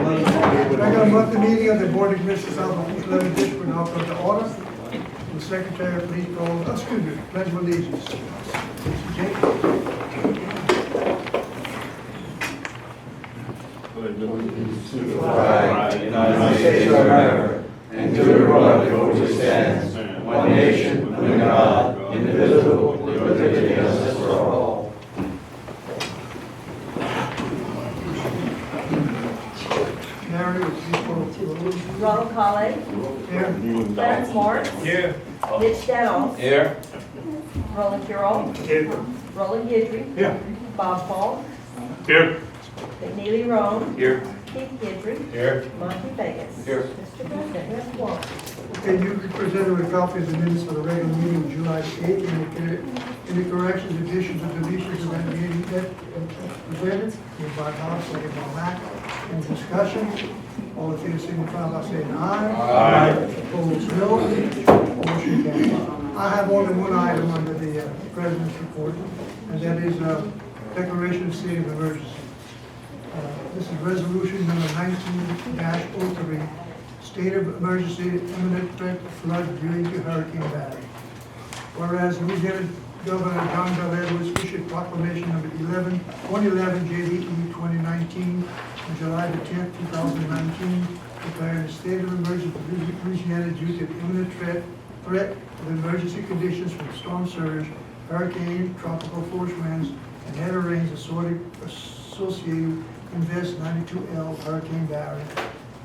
Regular monthly meeting of the Board of Commissioners of the Lafourche Levee District will now come to order. The Secretary, please call, excuse me, pledge of allegiance. To the flag of the United States of America, and to the republic for which it stands, one nation, under God, indivisible, with liberty and justice for all. Mary, please call the roll. Ronald Colley, Here. Clarence Morris, Here. Mitch Stanoff, Here. Roland Curl, Here. Roland Guidry, Here. Bob Falk, Here. McNeely Roan, Here. Keith Guidry, Here. Monty Vegas. Here. Mr. President, you have one. Okay, you be presented with copies of the minutes for the regular meeting of July 8th. Any corrections, additions, or deletions of that meeting that presented? Moved by Bob, second by Mac. Any discussion? All in favor, signify by saying aye. Aye. Opposed, no. Motion carries. I have only one item under the President's report, and that is declaration of state of emergency. This is resolution number 19-03, state of emergency, imminent threat of flood due to Hurricane Barry. Whereas Louisiana Governor John Bel Edwards issued proclamation number 2011 JDE 2019 on July the 10th, 2019, declaring a state of emergency for Louisiana due to the imminent threat of emergency conditions from storm surge, hurricane, tropical force winds, and heavy rains associated Invest 92L Hurricane Barry.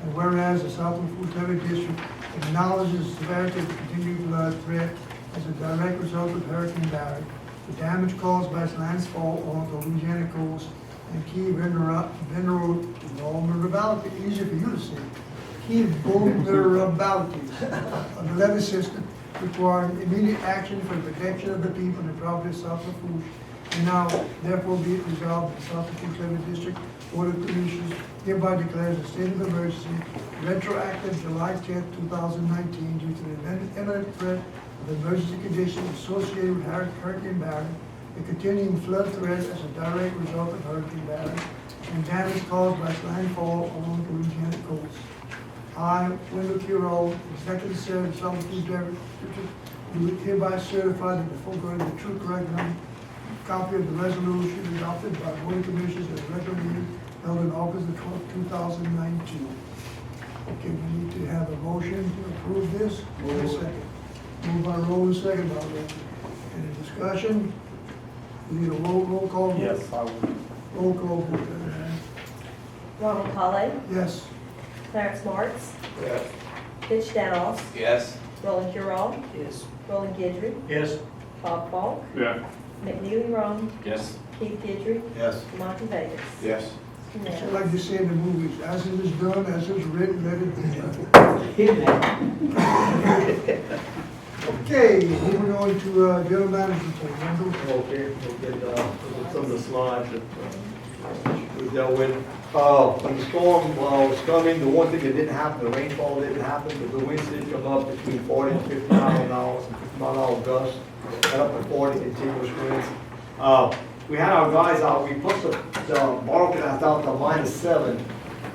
And whereas the South Lafourche Levee District acknowledges the severity of the continued flood threat as a direct result of Hurricane Barry, the damage caused by its landfall along the Louisiana coast, and key vulnerability, easy for you to see, key vulnerabilities of the levee system requiring immediate action for the protection of the people and the property of South Lafourche. And now, therefore, be it resolved that the South Lafourche Levee District Board of Commissioners hereby declares a state of emergency retroactive July 10th, 2019 due to the imminent threat of emergency conditions associated with Hurricane Barry, the continuing flood threat as a direct result of Hurricane Barry, and damage caused by its landfall along the Louisiana coast. I, Wendell Curl, Executive Secretary of South Lafourche Levee District, do hereby certify that the foregoing is the true, correct, and copy of the resolution adopted by the Board of Commissioners at the regular meeting held on August the 12th, 2019. Okay, we need to have a motion to approve this. Move a second. Moved by Roland, second by Roland. Any discussion? We need a roll call. Yes, I will. Roll call. Ronald Colley, Yes. Clarence Morris, Yes. Mitch Stanoff, Yes. Roland Curl, Yes. Roland Guidry, Yes. Bob Falk, Yeah. McNeely Roan, Yes. Keith Guidry, Yes. Monty Vegas. Yes. It's like you say in the movies, as it is done, as it is written, let it be done. Okay, moving on to general manager's report. Wendell? Okay, we'll get some of the slides that we dealt with. When the storm was coming, the one thing that didn't happen, the rainfall didn't happen, but the winds did come up between 40 and 50 miles an hour, some 50 mile an hour gusts, and up to 40 continuous winds. We had our guys out, we pushed the broadcast out to -7,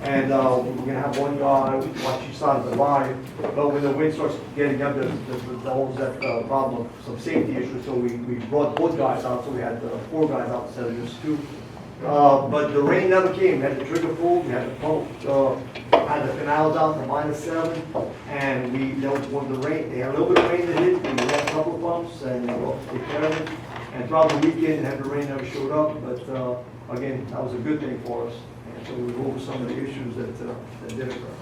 and we're gonna have one guy watch each side of the line. But when the wind starts getting up, there's always that problem, some safety issues, so we brought both guys out, so we had 4 guys out instead of just 2. But the rain never came. We had the trigger pulled, we had the pump, had the canals out to -7, and when the rain, they had a little bit of rain that hit, we had a couple of pumps, and they carried it. And throughout the weekend, the heavy rain never showed up, but again, that was a good thing for us. And so we went over some of the issues that did occur.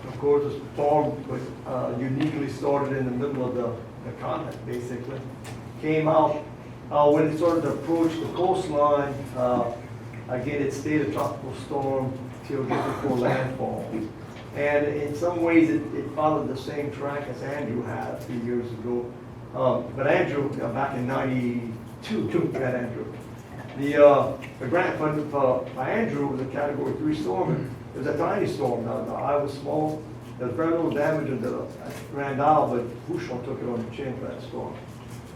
Of course, the storm was uniquely started in the middle of the continent, basically. Came out, when it started to approach the coastline, again, it stayed a tropical storm till just before landfall. And in some ways, it followed the same track as Andrew had a few years ago. But Andrew, back in '92, had Andrew. The grant fund by Andrew was a Category 3 storm. It was a tiny storm. The eye was small. There was very little damage in the Grand Isle, but Bouchon took it on the chin for that storm.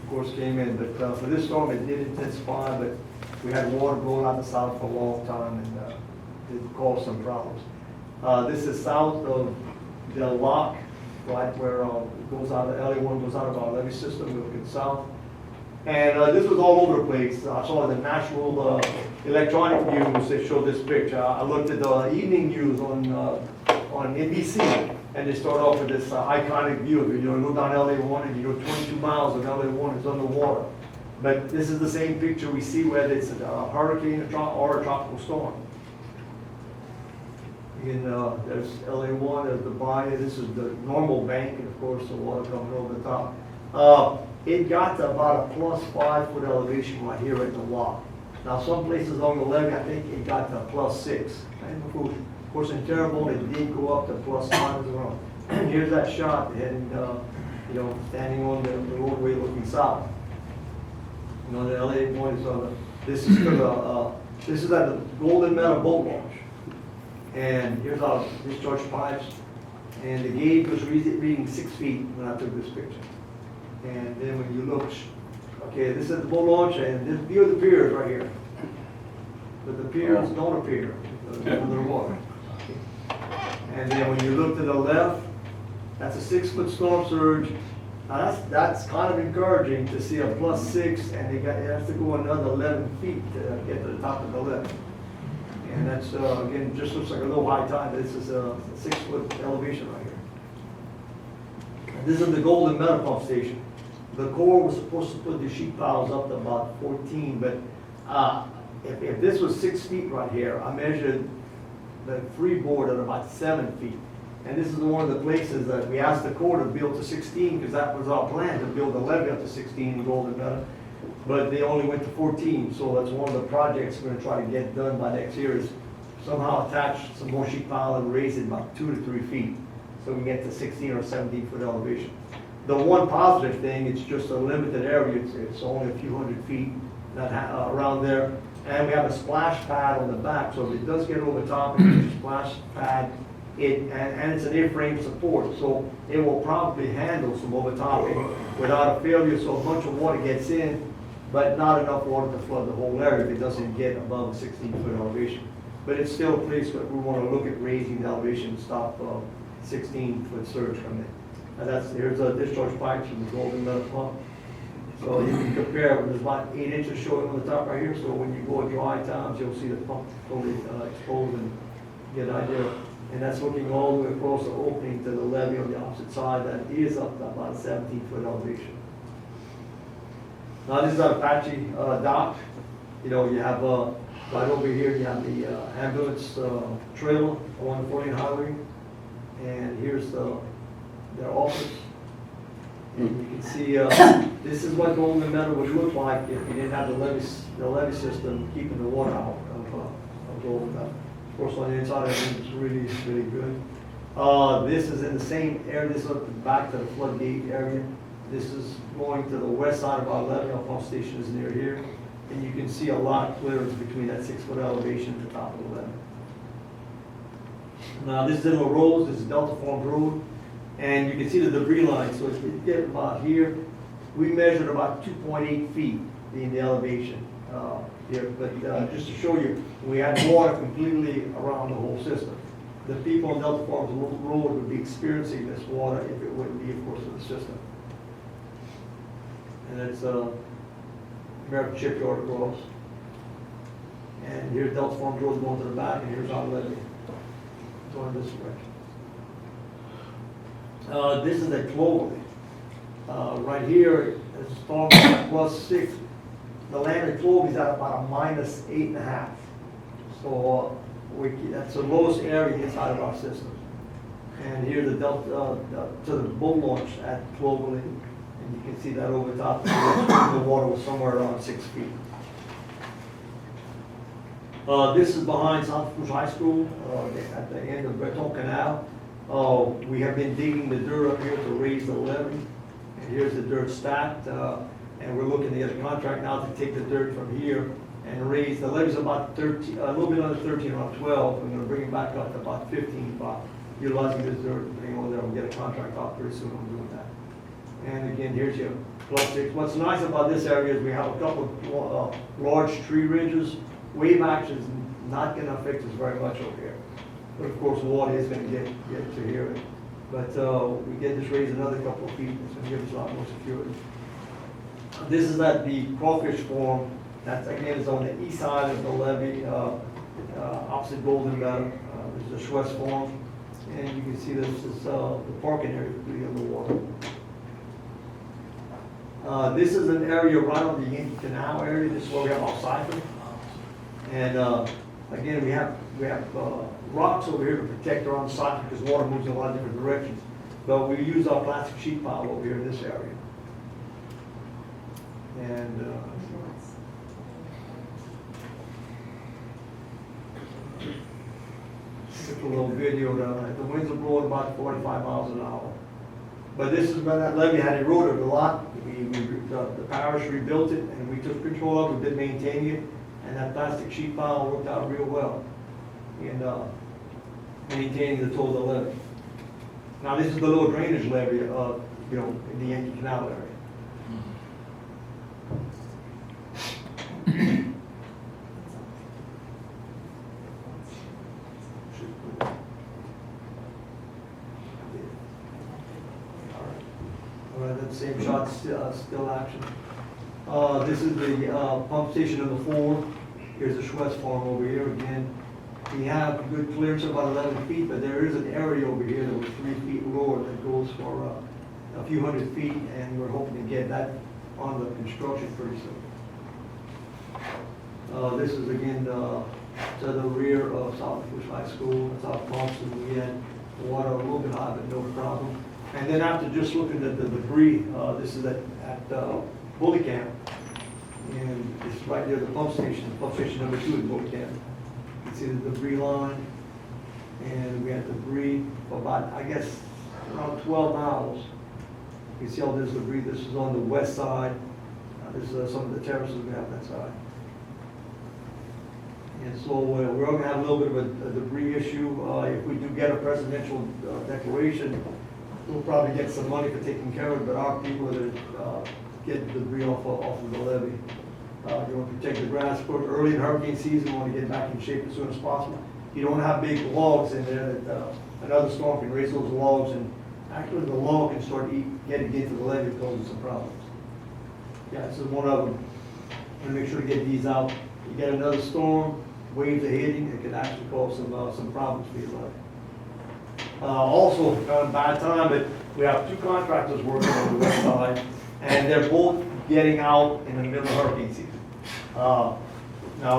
of course, came in. But for this storm, it did intensify, but we had water blowing out the south for a long time, and it caused some problems. This is south of the lock, right where it goes out of LA1, goes out of our levee system, we're looking south. And this was all over the place. I saw the national electronic news, they showed this picture. I looked at the evening news on NBC, and they start off with this iconic view of it. You know, go down LA1 and you go 22 miles of LA1 is underwater. But this is the same picture we see whether it's a hurricane or a tropical storm. And there's LA1, there's the bayou, this is the normal bank, and of course the water coming over the top. It got to about a +5 foot elevation right here at the lock. Now some places along the levee, I think it got to a +6. And of course in Terrebonne, it did go up to +5 as well. And here's that shot, and you know, standing on the roadway looking south. You know, the LA1 is on the, this is at the Golden Meadow boat launch. And here's our discharge pipes. And the gauge was reading 6 feet when I took this picture. And then when you look, okay, this is the boat launch, and this view of the piers right here. But the piers don't appear under the water. And then when you look to the left, that's a 6 foot storm surge. Now that's kind of encouraging to see a +6, and it has to go another 11 feet to get to the top of the left. And that's, again, just looks like a low high tide. This is a 6 foot elevation right here. And this is the Golden Meadow pump station. The Corps was supposed to put the sheet piles up to about 14, but if this was 6 feet right here, I measured the freeboard at about 7 feet. And this is one of the places that we asked the Corps to build to 16, because that was our plan, to build the levee up to 16 in Golden Meadow. But they only went to 14, so that's one of the projects we're going to try to get done by next year, is somehow attach some more sheet pile and raise it about 2 to 3 feet, so we can get to 16 or 17 foot elevation. The one positive thing, it's just a limited area, it's only a few hundred feet around there, and we have a splash pad on the back, so if it does get over top, it's a splash pad, and it's an A-frame support, so it will probably handle some overtopping without a failure, so a bunch of water gets in, but not enough water to flood the whole area if it doesn't get above a 16 foot elevation. But it's still a place that we want to look at raising the elevation to stop 16 foot surge coming in. And here's a discharge pipe from the Golden Meadow pump. So you can compare, there's about 8 inches showing on the top right here, so when you go at dry times, you'll see the pump totally exposed and get an idea. And that's looking all the way across the opening to the levee on the opposite side that is up to about 17 foot elevation. Now this is an Apache dock. You know, you have right over here, you have the ambulance trailer on the 4-lane highway. And here's their office. And you can see this is what Golden Meadow would look like if you didn't have the levee system keeping the water out of Golden Meadow. Of course, on the inside of it, it's really, really good. This is in the same area. This is back to the floodgate area. This is going to the west side of our levee. Our pump station is near here. And you can see a lot of clearance between that 6 foot elevation and the top of the levee. Now this is in La Rose, this is Delta Farm Road. And you can see the debris line. So if you get about here, we measured about 2.8 feet in the elevation here. But just to show you, we had water completely around the whole system. The people on Delta Farm Road would be experiencing this water if it wouldn't be, of course, for the system. And it's American Shipyard across. And here's Delta Farm Road going to the back, and here's our levee going this direction. This is a Cloverleaf. Right here, it's storm +6. The land at Cloverleaf is at about a -8.5. So that's the lowest area inside of our system. And here the Delta to the boat launch at Cloverleaf. And you can see that over top, the water was somewhere around 6 feet. This is behind Lafourche High School, at the end of Breton Canal. We have been digging the dirt up here to raise the levee. And here's the dirt stacked, and we're looking to get a contract now to take the dirt from here and raise. The levee's about 13, a little bit under 13, around 12. We're going to bring it back up to about 15 by utilizing this dirt and putting it on there. We'll get a contract out pretty soon on doing that. And again, here's your plug six. What's nice about this area is we have a couple of large tree ridges. Wave action is not gonna affect us very much over here. But of course, water is gonna get to here. But we get this raised another couple of feet, it's gonna give us a lot more security. This is at the crawfish farm. That's again is on the east side of the levee, opposite Golden Meadow. This is the Schwest farm. And you can see this is the parking area to the underwater. This is an area right on the Yankee Canal area. This is where we have our cycling. And again, we have rocks over here to protect around the cycle because water moves in a lot of different directions. But we use our plastic sheet pile over here in this area. And just a little video. The winds are blowing about 45 miles an hour. But this is where that levee had eroded a lot. The parish rebuilt it and we took control of it, we did maintain it, and that plastic sheet pile worked out real well in maintaining the total levee. Now this is the little drainage levee, in the Yankee Canal area. All right, that same shot, still action. This is the pump station number 4. Here's the Schwest farm over here again. We have good clearance of about 11 feet, but there is an area over here that was 3 feet lower that goes for a few hundred feet, and we're hoping to get that on the construction pretty soon. This is again to the rear of South Lafourche High School. It's out pumps, and we had water a little bit high, but no problem. And then after just looking at the debris, this is at Bully Camp. And it's right near the pump station number 2 in Bully Camp. You can see the debris line. And we had debris for about, I guess, around 12 miles. You can see all this debris. This is on the west side. This is some of the terraces we have on that side. And so we're going to have a little bit of a debris issue. If we do get a presidential declaration, we'll probably get some money for taking care of it, but our people are going to get the debris off of the levee. You want to protect the grass. Early in hurricane season, we want to get back in shape as soon as possible. You don't have big logs in there that another storm can raise those logs, and actually the log can start getting into the levee and causing some problems. Yeah, this is one of them. I'm going to make sure to get these out. You get another storm, waves are hitting, it could actually cause some problems for your levee. Also, bad time, but we have 2 contractors working on the west side, and they're both getting out in the middle of hurricane season. Now,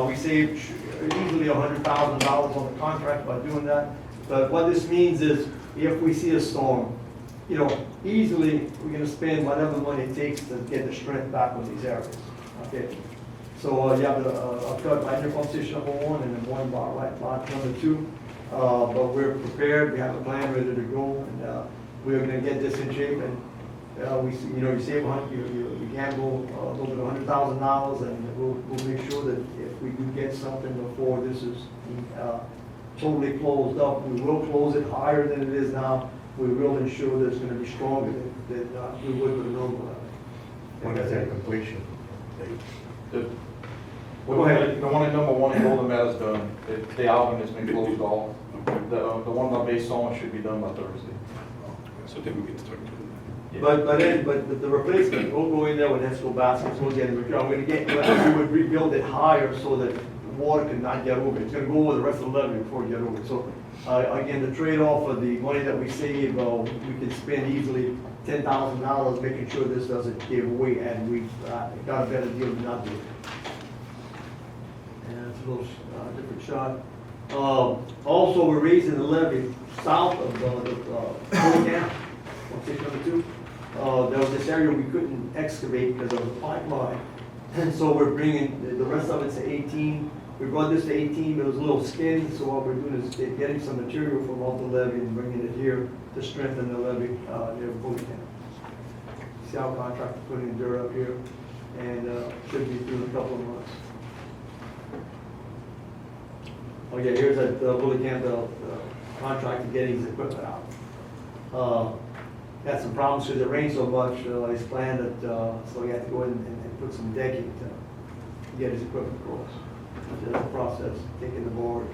we saved easily $100,000 on the contract by doing that, but what this means is if we see a storm, easily we're going to spend whatever money it takes to get the strength back on these areas. Okay. So you have a cut right near pump station number 1 and then one bar right lot number 2. But we're prepared, we have a plan ready to go, and we're going to get this in shape. And you save you can go a little bit of $100,000, and we'll make sure that if we do get something before this is totally closed up, we will close it higher than it is now. We will ensure that it's going to be stronger than we would with a normal levee. When is that completion? Go ahead. The one at number 1 in Golden Meadow's done. The album has been closed off. The one by Bay Song should be done by Thursday. So then we get started. Yeah. But the replacement, we'll go in there with Esco baskets, we'll get it. We would rebuild it higher so that water could not get over it. It's going to go over the rest of the levee before you get over it. So again, the trade-off of the money that we save, we can spend easily $10,000 making sure this doesn't give away, and we got a better deal than not do it. And it's a little different shot. Also, we're raising the levee south of the camp, on station number 2. There was this area we couldn't excavate because of the pipeline. And so we're bringing the rest of it to 18. We brought this to 18, but it was a little skinny, so what we're doing is getting some material from off the levee and bringing it here to strengthen the levee near Bully Camp. See how contractor putting dirt up here, and should be through in a couple of months. Oh yeah, here's that Bully Camp contractor getting his equipment out. had some problems because it rained so much, he's planned it, so he had to go in and put some decking to get his equipment across. That's the process, taking the board.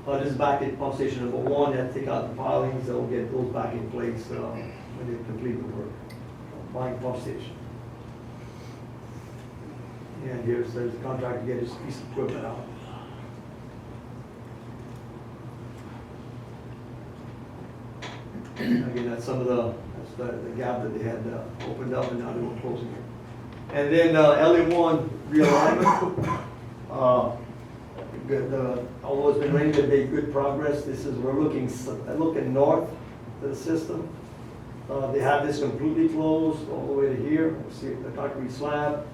This is back at pump station number 1, they have to take out the pilings, they'll get those back in place when they complete the work. Buying pump station. And there's the contractor to get his piece of equipment out. Again, that's some of the gap that they had opened up and now they're closing it. And then LA1 realignment. Although it's been raining, they've made good progress. We're looking north to the system. They have this completely closed all the way to here. See the concrete slab.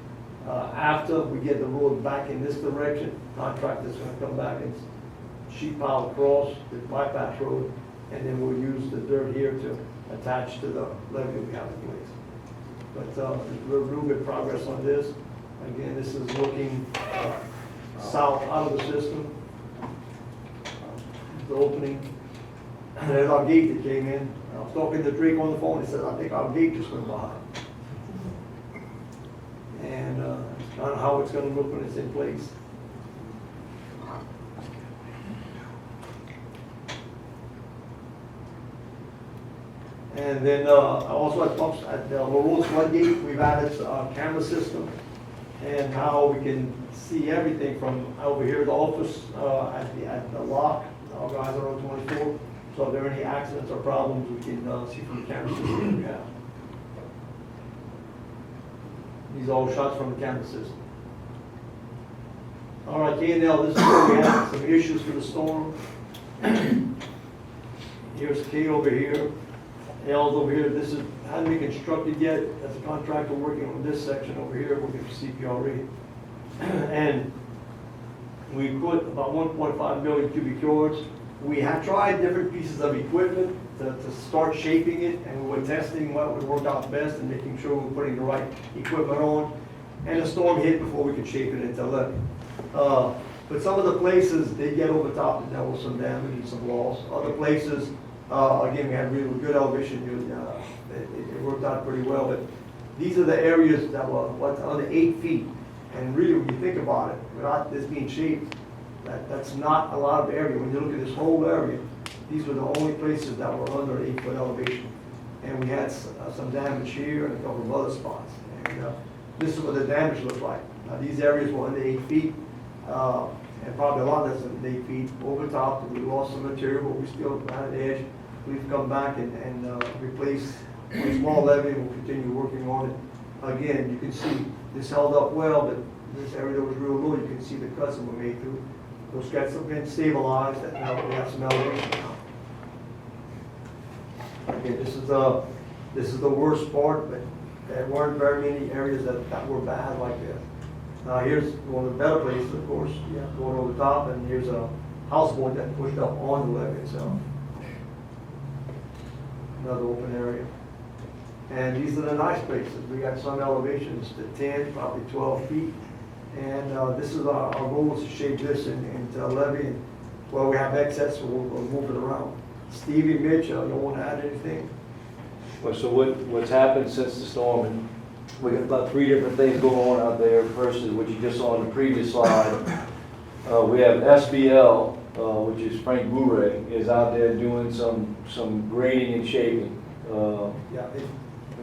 After we get the road back in this direction, contractor's going to come back and sheet pile across the bypass road, and then we'll use the dirt here to attach to the levee we have in place. But real good progress on this. Again, this is looking south out of the system. The opening. And there's our gate that came in. I was talking to Drake on the phone. He said, I think our gate just went by. And it's kind of how it's going to look when it's in place. And then also at the Lafourche floodgate, we've added a camera system, and now we can see everything from over here at the office at the lock. Our guys are on 24, so if there are any accidents or problems, we can see from the camera system we have. These are all shots from the camera system. All right, K&L, this is where we had some issues for the storm. Here's K over here. L's over here. This hasn't been constructed yet. That's a contractor working on this section over here, working for CPRE. And we put about 1.5 million cubic yards. We have tried different pieces of equipment to start shaping it, and we were testing what would work out best and making sure we're putting the right equipment on. And the storm hit before we could shape it into levee. But some of the places, they get over top and there was some damage and some loss. Other places, again, we had really good elevation. It worked out pretty well. But these are the areas that were under 8 feet. And really, when you think about it, without this being shaped, that's not a lot of area. When you look at this whole area, these were the only places that were under 8-foot elevation. And we had some damage here and a couple of other spots. And this is what the damage looked like. These areas were under 8 feet, and probably a lot less than 8 feet. Over top, we lost some material, but we still had an edge. We've come back and replaced a small levee, and we'll continue working on it. Again, you can see this held up well, but this area that was real low, you can see the cuts that were made through. Those cuts have been stabilized, and now we have some elevation now. Okay, this is the worst part, but there weren't very many areas that were bad like this. Here's one of the better places, of course, going over the top, and here's a houseboat that pushed up on the levee itself. Another open area. And these are the nice places. We got some elevations to 10, probably 12 feet. And this is our goal is to shape this into a levee. And where we have excess, we'll move it around. Stevie, Mitch, you want to add anything? Well, so what's happened since the storm, and we got about 3 different things going on out there. First is what you just saw on the previous slide. We have SBL, which is Frank Bouret, is out there doing some grading and shaping. Yeah.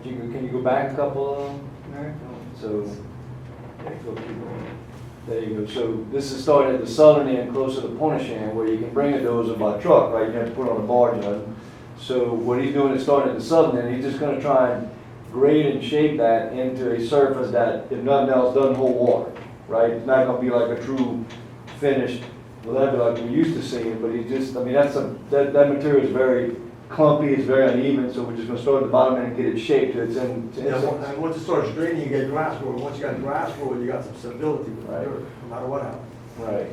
Can you go back a couple? So there you go. So this is starting at the southern end, closer to Pointe-Shan, where you can bring a dozer by truck, right? You have to put on a barge. So what he's doing is starting at the southern end. He's just going to try and grade and shape that into a surface that, if nothing else, doesn't hold water, right? It's not going to be like a true finished levee like we used to see it, but he's just, I mean, that material is very clumpy, it's very uneven, so we're just going to start at the bottom and get it shaped to its end. And once it starts draining, you get grass growth. Once you got grass growth, you got some stability with the dirt, no matter what happens. Right.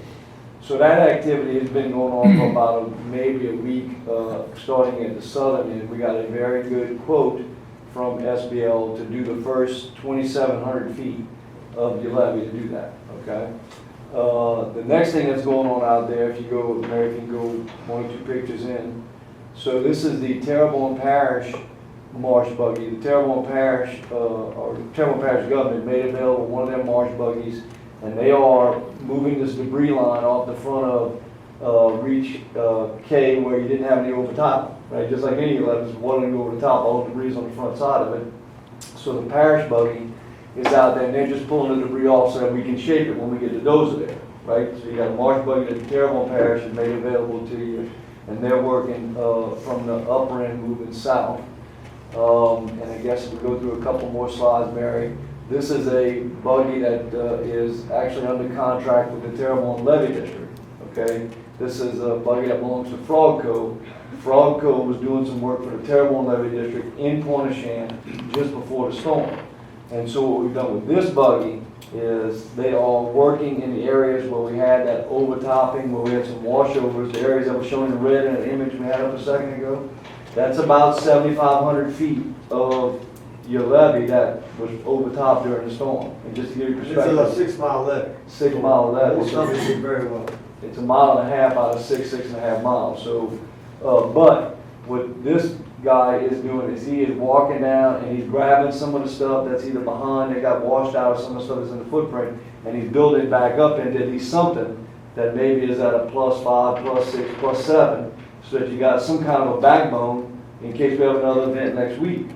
So that activity has been going on for about maybe a week, starting at the southern end. We got a very good quote from SBL to do the first 2,700 feet of the levee to do that, okay? The next thing that's going on out there, if you go, Mary, if you go 1 or 2 pictures in, So this is the Terrebonne Parish marsh buggy. The Terrebonne Parish, or Terrebonne Parish government made available one of their marsh buggies, and they are moving this debris line off the front of Reach K where you didn't have any over top, right? Just like any 11s, one to go over the top, all the debris is on the front side of it. So the parish buggy is out there, and they're just pulling the debris off so that we can shape it when we get the dozer there, right? So you got a marsh buggy that the Terrebonne Parish has made available to you, and they're working from the upper end moving south. And I guess if we go through a couple more slides, Mary, this is a buggy that is actually under contract with the Terrebonne Levee District, okay? This is a buggy that belongs to Frog Cove. Frog Cove was doing some work for the Terrebonne Levee District in Pointe-aux-Chenes just before the storm. And so what we've done with this buggy is they are working in the areas where we had that overtopping, where we had some washovers, the areas that were shown in red in an image we had up a second ago. That's about 7,500 feet of your levee that was overtopped during the storm. And just to give you It's perspective, a 6 mile levee. 6 mile levee. Most of it did very well. It's 1.5 miles out of 6.5 miles. So, but what this guy is doing is he is walking down and he's grabbing some of the stuff that's either behind, they got washed out, or some of the stuff that's in the footprint, and he's building it back up into at least something that maybe is at a +5, +6, +7, so that you got some kind of a backbone in case we have another event next week.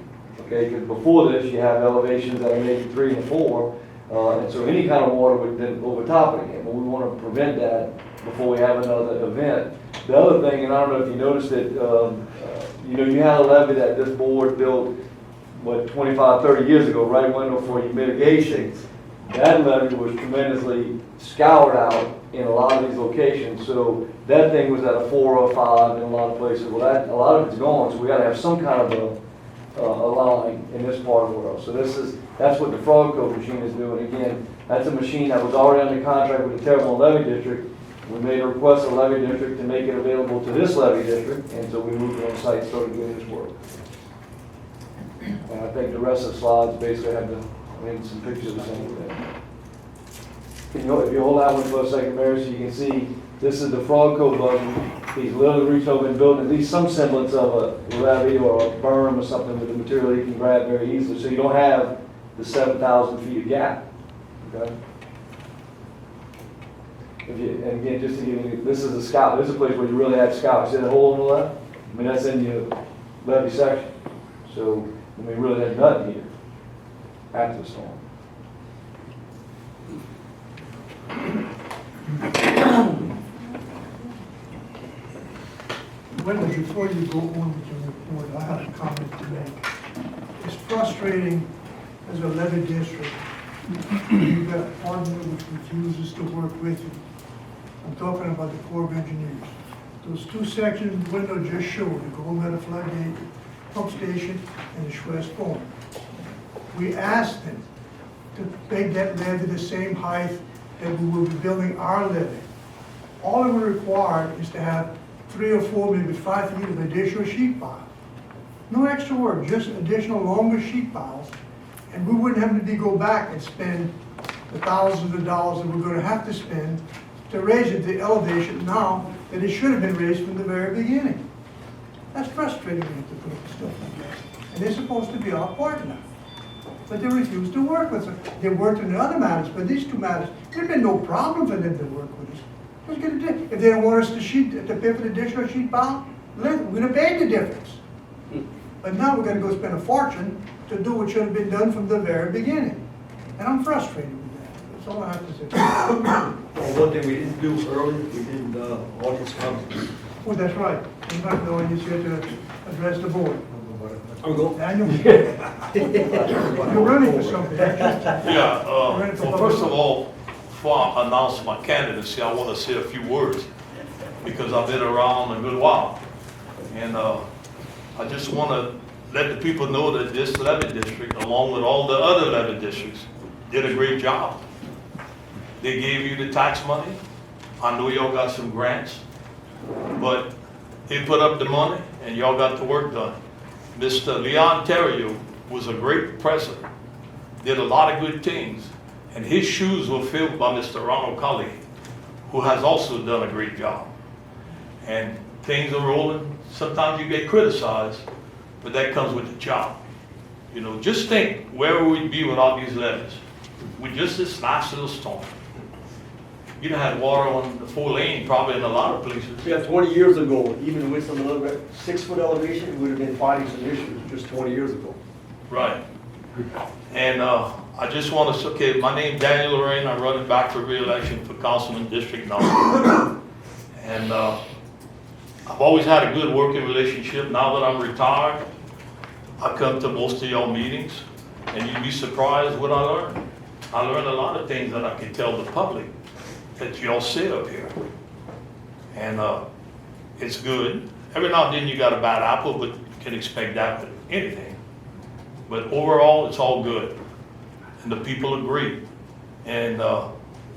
Okay, because before this you have elevations that are maybe 3 and 4, and so any kind of water would then overtop it again. But we want to prevent that before we have another event. The other thing, and I don't know if you noticed it, you know, you had a levee that this board built, what, 25, 30 years ago, right, window for your mitigation. That levee was tremendously scoured out in a lot of these locations, so that thing was at a 4 or 5 in a lot of places. Well, that, a lot of it's gone, so we got to have some kind of a line in this part of the world. So that's what the Frog Cove machine is doing. Again, that's a machine that was already under contract with the Terrebonne Levee District. We made a request to the Levee District to make it available to this Levee District, and so we moved it on site and started doing this work. And I think the rest of the slides basically have some pictures of the same thing. If you hold that one for a second, Mary, so you can see, this is the Frog Cove buggy. He's literally reached over and built at least some semblance of a levee or a berm or something with the material you can grab very easily, so you don't have the 7,000 feet of gap, okay? And again, just to give you, this is a scout. This is a place where you really have scouts. See that hole on the left? I mean, that's in your levee section. So, I mean, we really had nothing here after the storm. Wendell, before you go on with your report, I have a comment to make. It's frustrating as a levee district. You've got a partner which refuses to work with you. I'm talking about the Corps of Engineers. Those two sections Wendell just showed, the Golden Meadow Floodgate Pump Station and the Schwest Farm. We asked them to make that levee the same height that we will be building our levee. All we require is to have 3 or 4, maybe 5 feet of additional sheet pile. No extra work, just additional longer sheet piles. And we wouldn't have to go back and spend the thousands of dollars that we're going to have to spend to raise it to elevation now that it should have been raised from the very beginning. That's frustrating to put stuff like that. And they're supposed to be our partner. But they refuse to work with us. They worked on the other matters, but these two matters, there's been no problem for them to work with us. Let's get it. If they don't want us to pay for the additional sheet pile, we'd have paid the difference. But now we're going to go spend a fortune to do what should have been done from the very beginning. And I'm frustrated with that. That's all I have to say. Well, one thing we didn't do early, we didn't, audience comments. Oh, that's right. In fact, the audience here to address the board. I'll go. Daniel, you're running for something. Yeah, well, first of all, before I announce my candidacy, I want to say a few words because I've been around a good while. And I just want to let the people know that this levee district, along with all the other levee districts, did a great job. They gave you the tax money. I know y'all got some grants, but they put up the money and y'all got the work done. Mr. Leon Terrio was a great president, did a lot of good things, and his shoes were filled by Mr. Ronald Colley, who has also done a great job. And things are rolling sometimes you get criticized, but that comes with the job. You know, just think where would we be without these levees? With just this nice little storm. You'd have had water on the 4 lane probably in a lot of places. Yeah, 20 years ago, even with some little bit 6-foot elevation, we would have been fighting some issues just 20 years ago. Right. And I just want to, okay, my name's Daniel Lorraine. I'm running back for re-election for Councilman District No. And I've always had a good working relationship. Now that I'm retired, I come to most of y'all meetings, and you'd be surprised what I learned. I learned a lot of things that I can tell the public that y'all say up here. And it's good. Every now and then you got a bad apple, but you can expect that with anything. But overall, it's all good. And the people agree. And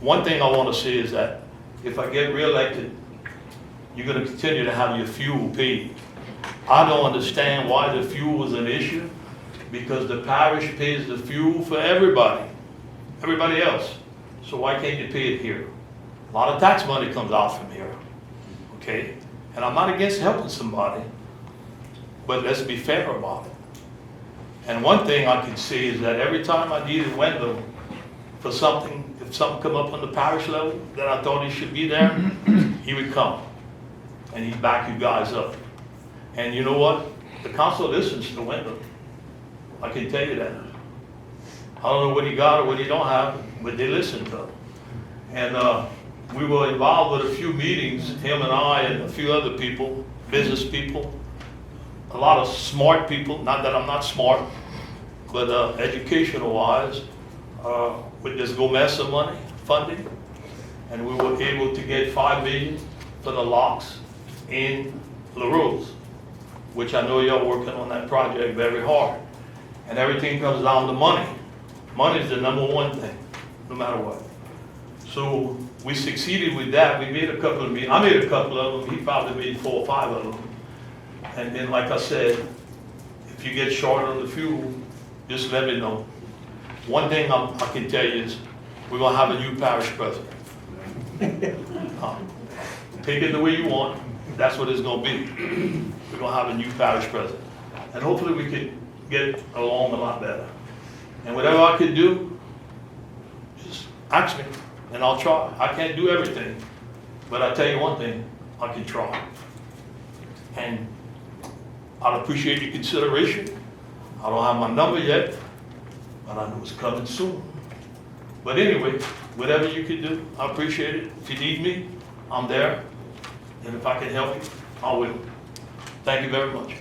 one thing I want to say is that if I get reelected, you're going to continue to have your fuel paid. I don't understand why the fuel is an issue, because the parish pays the fuel for everybody else. So why can't you pay it here? A lot of tax money comes out from here, okay? And I'm not against helping somebody, but let's be fair about it. And one thing I can see is that every time I needed Wendell for something, if something come up on the parish level that I thought he should be there, he would come and he'd back you guys up. And you know what? The council listens to Wendell. I can tell you that. I don't know what he got or what he don't have, but they listen to him. And we were involved with a few meetings, him and I and a few other people, business people, a lot of smart people, not that I'm not smart, but educational wise, with this GOMESA money funding. And we were able to get $5 million for the locks in LaRose, which I know y'all working on that project very hard. And everything comes down to money. Money is the #1 thing, no matter what. So we succeeded with that. We made a couple of meetings. I made a couple of them. He probably made 4 or 5 of them. And then, like I said, if you get short on the fuel, just let me know. One thing I can tell you is we're going to have a new parish president. Take it the way you want. That's what it's going to be. We're going to have a new parish president. And hopefully we can get along a lot better. And whatever I can do, just ask me, and I'll try. I can't do everything, but I tell you one thing, I can try. And I'd appreciate your consideration. I don't have my number yet, but I know it's coming soon. But anyway, whatever you can do, I appreciate it. If you need me, I'm there. And if I can help you, I will. Thank you very much.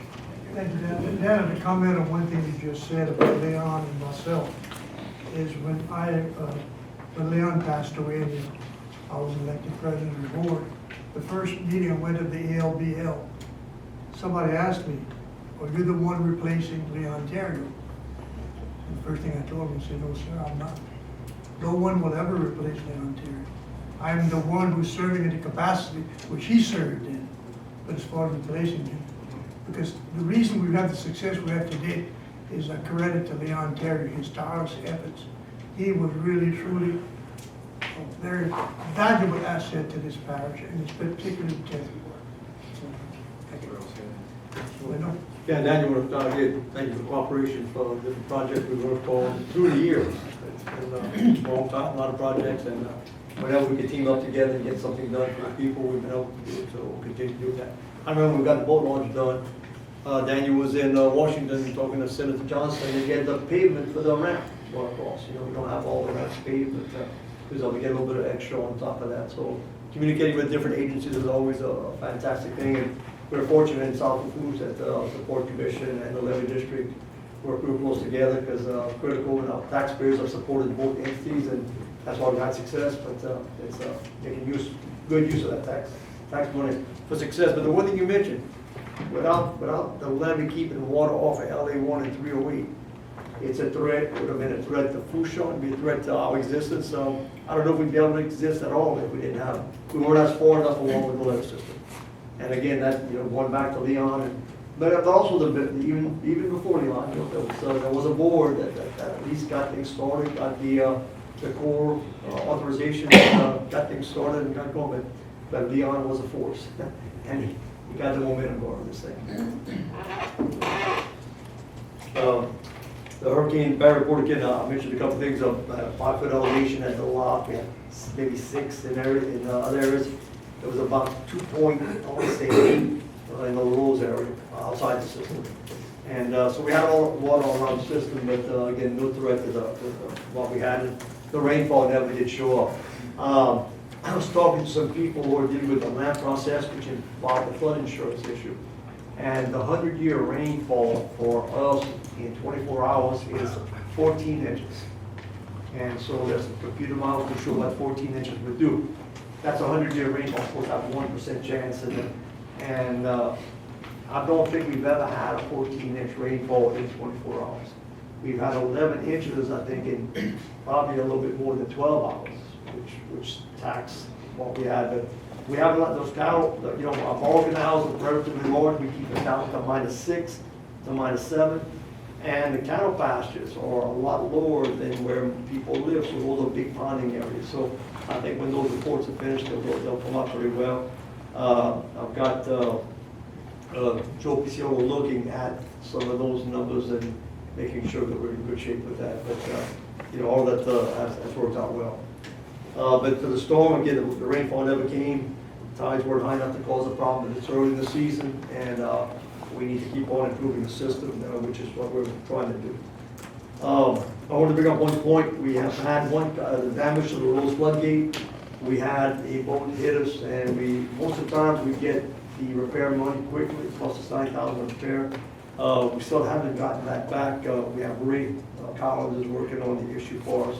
Thank you, Dan. Dan, to comment on one thing you just said about Leon and myself, is when Leon passed away and I was elected president of the board, the first meeting I went to the ALBL, somebody asked me, are you the one replacing Leon Terrio? And the first thing I told him, I said, no, sir, I'm not. No one will ever replace Leon Terrio. I am the one who's serving in the capacity which he served in, but as far as replacing him. Because the reason we've had the success we have today is a credit to Leon Terry, his tireless efforts. He was really, truly a very valuable asset to this parish, and it's particularly Terry. Thank you. Yeah, Daniel, again, thank you for cooperation for different projects we worked on through the years. It's been a long time, a lot of projects, and whenever we can team up together and get something done for the people, we've been able to do it, so we'll continue to do that. I remember we got the boat launch done. Daniel was in Washington talking to Senator Johnson, and they get the pavement for the ramp going across. You know, we don't have all the ramps paved, but we get a little bit of extra on top of that. So communicating with different agencies is always a fantastic thing. And we're fortunate in South Lafourche that the Port Commission and the Levee District work real close together, because critical and our taxpayers have supported both entities, and that's why we had success. But it's making good use of that tax money for success. But the one thing you mentioned, without the levee keeping water off of LA1 and 308, it's a threat. It would have been a threat to Fourche, it'd be a threat to our existence. So I don't know if we'd be able to exist at all if we didn't have, we weren't as far enough along with the levee system. And again, that, going back to Leon, but also even before Leon, there was a board that at least got things started, got the core authorization, got things started and got going. But Leon was a force, and we got the momentum going on this thing. The Hurricane Barry report again, I mentioned a couple things of 5-foot elevation at the lock, we had maybe 6 in other areas. It was about 2 point, I want to say 8 in the Rose area, outside the system. And so we had all water all around the system, but again, no threat to what we had. The rainfall never did show up. I was talking to some people who are dealing with the land process, which involved the flood insurance issue. And the 100-year rainfall for us in 24 hours is 14 inches. And so there's a computer model to show what 14 inches would do. That's a 100-year rainfall, of course, I have a 1% chance in it. And I don't think we've ever had a 14-inch rainfall in 24 hours. We've had 11 inches, I think, in probably a little bit more than 12 hours, which tax what we had. But we haven't let those cattle, you know, our ball canals are relatively large. We keep them down to -6 to -7. And the cattle pastures are a lot lower than where people live, so those are big ponding areas. So I think when those reports are finished, they'll come up very well. I've got Joe Piciolo looking at some of those numbers and making sure that we're in good shape with that. But, you know, all that has worked out well. But for the storm, again, the rainfall never came. Tides weren't high enough to cause a problem. It's early in the season, and we need to keep on improving the system, which is what we're trying to do. I want to bring up one point. We have had the damage to the Rose floodgate. We had a boat hit us, and most of the times we get the repair money quickly. It costs us $9,000 to repair. We still haven't gotten that back. We have Ray Collins is working on the issue for us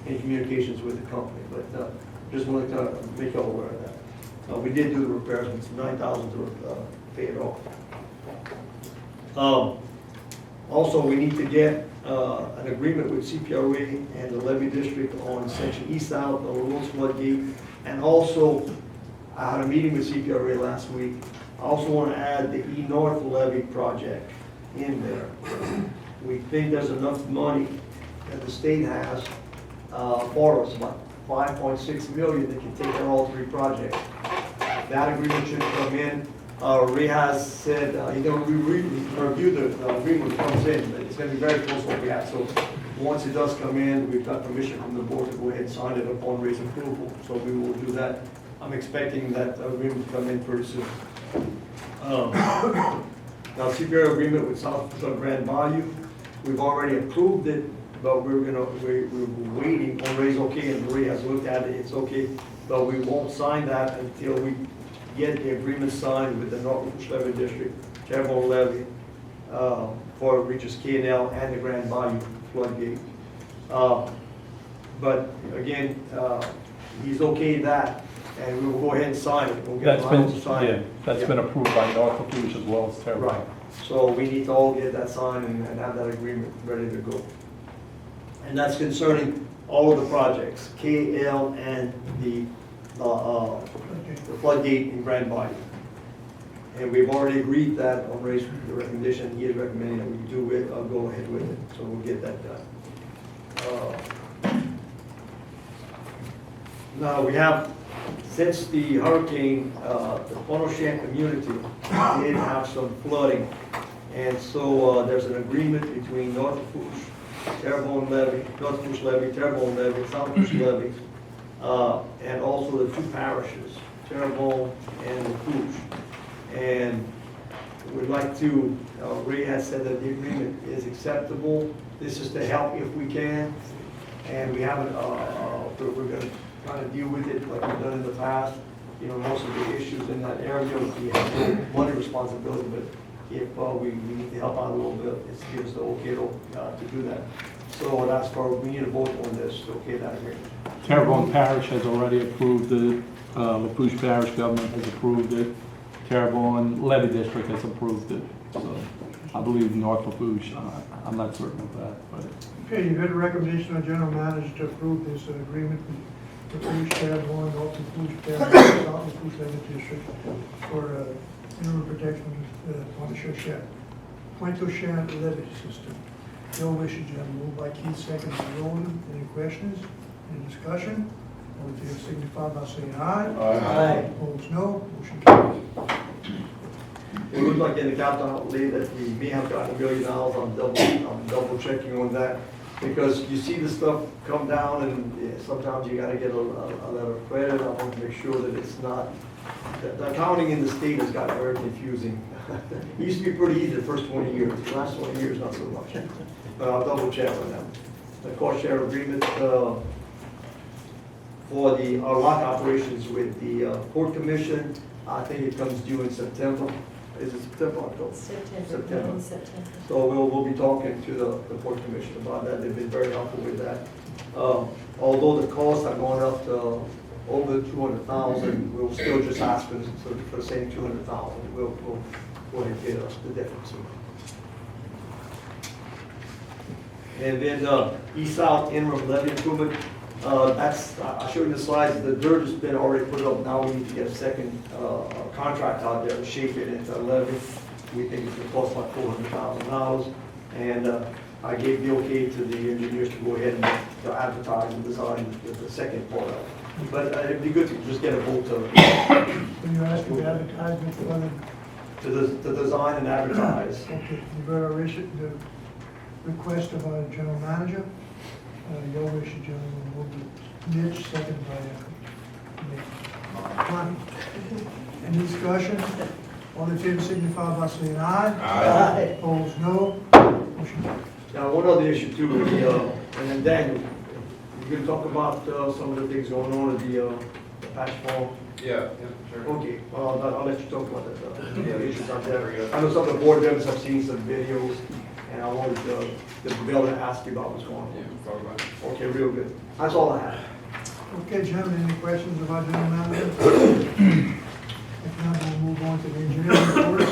in communications with the company, but just wanted to make you all aware of that. We did do the repairs, it's $9,000 to pay it off. Also, we need to get an agreement with CPRA and the Levee District on section east-south of the Rose floodgate. And also, I had a meeting with CPRA last week. I also want to add the E-North levee project in there. We think there's enough money that the state has for us, about $5.6 million that can take care of all 3 projects. That agreement should come in. Ray has said he's going to review the agreement that comes in, but it's going to be very close to what we have. So once it does come in, we've got permission from the board to go ahead and sign it upon Ray's approval. So we will do that. I'm expecting that agreement to come in pretty soon. Now, CPR agreement with South Grand Bayou, we've already approved it, but we're waiting on Ray's okay, and Ray has looked at it, it's okay, but we won't sign that until we get the agreement signed with the Lafourche Levee District, Terrebonne Levee, for it reaches K&L and the Grand Bayou floodgate. But again, he's okay that, and we will go ahead and sign it. We'll get Miles to sign it. That's been approved by Lafourche as well as Terrebonne. Right. So we need to all get that signed and have that agreement ready to go. And that's concerning all of the projects, KL and the floodgate in Grand Bayou. And we've already agreed that on Ray's recommendation, he is recommending that we do it, go ahead with it. So we'll get that done. Now we have, since the hurricane, the Ponoshan community did have some flooding. And so there's an agreement between Lafourche, Terrebonne Levee, Lafourche Levee, Terrebonne Levee, Southwest Levee, and also the 2 parishes, Terrebonne and Lafourche. And we'd like to, Ray has said that the agreement is acceptable. This is to help if we can. And we haven't, we're going to kind of deal with it like we've done in the past. You know, most of the issues in that area, we have no money responsibility, but if we need to help out a little bit, it's give us the okay to do that. So that's for, we need a vote on this to okay that agreement. Terrebonne Parish has already approved it. Lafourche Parish government has approved it. Terrebonne Levee District has approved it. So I believe North Lafourche, I'm not certain of that, but. Okay, you've had a recommendation of general manager to approve this agreement with Lafourche, Terrebonne, North Lafourche Parish, South Lafourche Levee District for mineral protection Pontchartrain levee system. No wishes, gentlemen. Moved by Keith, second by Roland. Any questions? Any discussion? All in favor signify by saying aye. Aye. Opposed, no. Motion carries. It looks like in the capital outlay that we may have gotten $1 million. I'm double checking on that. Because you see the stuff come down and sometimes you gotta get a letter of credit. I want to make sure that it's not, the accounting in the state has gotten very confusing. It used to be pretty easy the first 20 years, the last 20 years not so much. But I'll double check on that. The cost share agreement for our lock operations with the Port Commission, I think it comes due in September. Is it September, October? September, in September. So we'll be talking to the Port Commission about that. They've been very helpful with that. Although the costs are going up to over 200,000, we'll still just ask for the same 200,000. We'll go ahead and get us the difference. And then east-south interim levee improvement. I showed you the slides. The dirt has been already put up. Now we need to get a second contract out there to shape it into a levee. We think it's going to cost like $400,000. And I gave the okay to the engineers to go ahead and to advertise and design the second part of it. But it'd be good to just get a vote When you're asking the advertisement for the, to design and advertise. okay, you better issue the request of our general manager. Your wish, gentlemen, will be Mitch, second by me. Connie. Any discussion? All in favor signify by saying aye. Aye. Opposed, no. Motion carries. Now, one other issue too, with and then Daniel, you can talk about some of the things going on with the patch farm. Yeah, sure. Okay, well, I'll let you talk about the issues out there. I know some of the board members have seen some videos, and I wanted to be able to ask you about what's going on. Talk about it. Okay, real good. That's all I have. Okay, gentlemen, any questions about general manager? If not, we'll move on to the engineering reports.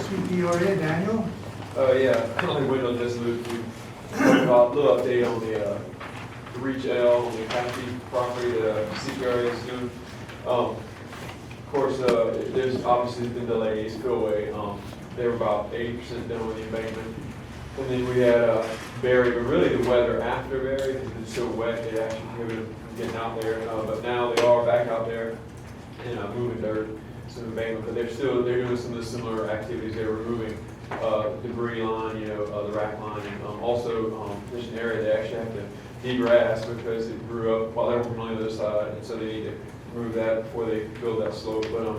CPRA, Daniel? Yeah, only went on this loop. A little update on the Reach L, on the Cathy property that CPRA is doing. Of course, there's obviously been delays, spillway. They were about 80% done with the embankment. And then we had Barry, but really the weather after Barry, because it's so wet, it actually prohibited them from getting out there. But now they are back out there and moving dirt, some embankment, but they're doing some of the similar activities. They're removing debris line, the rack line, and also there's an area they actually have to degrass because it grew up while they were on the other side, and so they need to remove that before they build that slope. But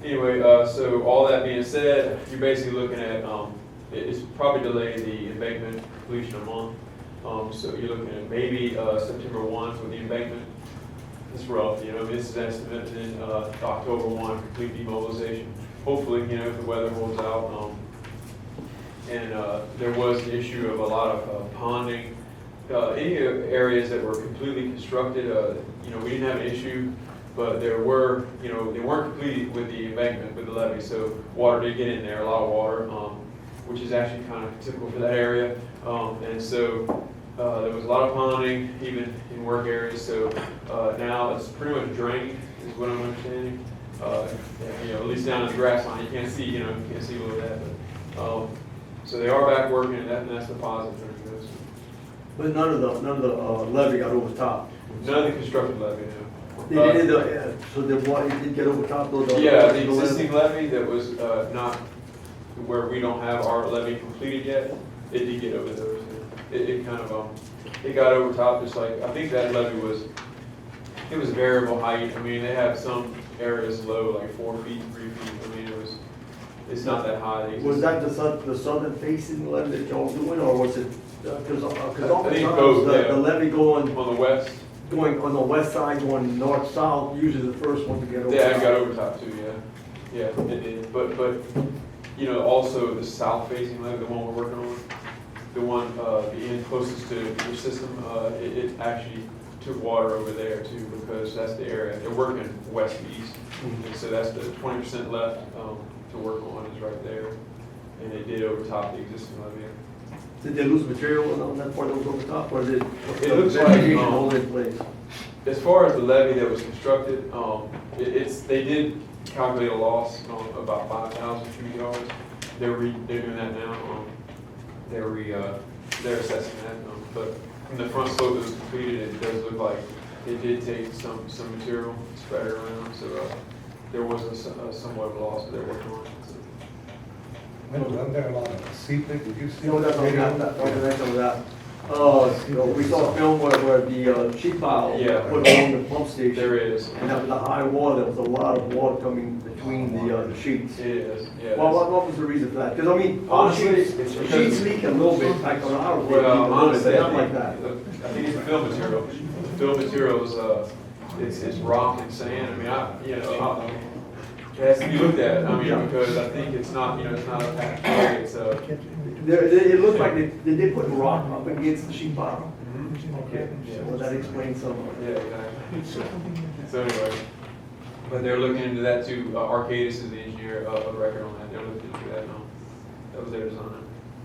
anyway, so all that being said, you're basically looking at it's probably delayed the embankment completion a month. So you're looking at maybe September 1 for the embankment. It's rough, this is estimate, and October 1 complete demobilization. Hopefully, if the weather holds out. And there was an issue of a lot of ponding. Any areas that were completely constructed, we didn't have an issue, but there were, they weren't completed with the embankment, with the levee, so water did get in there, a lot of water, which is actually kind of typical for that area. And so there was a lot of ponding, even in work areas, so now it's pretty much drained, is what I'm understanding. At least down in the grass line, you can't see, you can't see below that, but, so they are back working, and that's the positive thing. But none of the levee got over top. None of the constructed levee, no. They did so the water did get over top though? Yeah, the existing levee that was not, where we don't have our levee completed yet, it did get over those. It kind of, it got over top, just like, I think that levee it was variable height. I mean, they have some areas low, like 4 feet, 3 feet. I mean, it's not that high. Was that the southern facing levee that y'all doing, or was it, because oftentimes both, the levee going On the west, on the west side, going north-south, usually the first one to get over. yeah, it top. got over top too, yeah. Yeah, it did. But also the south facing levee, the one we're working on, the one, the end closest to your system, it actually took water over there too, because that's the area. They're working west to east. And so that's the 20% left to work on is right there. And they did overtop the existing levee. Did they lose material on that part that was over top, or did It looks like, vegetation hold in place? As far as the levee that was constructed, they did calculate a loss on about 5,000 cubic yards. They're doing that now. They're assessing that. But from the front slope that was completed, it does look like it did take some material, spread it around. So there was a somewhat of a loss, but they're working on it. So. Wasn't there a lot of seepage? Did you see? No, that's not that, don't mention that. You know, we saw a film where the sheet pile Yeah. put on the pump station. There is. And that was the high water, there was a lot of water coming between the sheets. It is, yeah. Well, what was the reason for that? Because I mean, Honestly, the sheets, it's the because- sheets leak a little bit, like on our. Well, honestly, Not like that. I think it's the fill material. The fill material is, it's rock and sand. I mean, it has to be looked at. I mean, because I think it's not, it's not a patch. It's It looked like they did put rock up against the sheet pile. Okay, Yeah. so that explains some of it. yeah, exactly. So anyway, but they're looking into that too. Arcadis is the engineer of record on that. They're looking into that now. That was their design.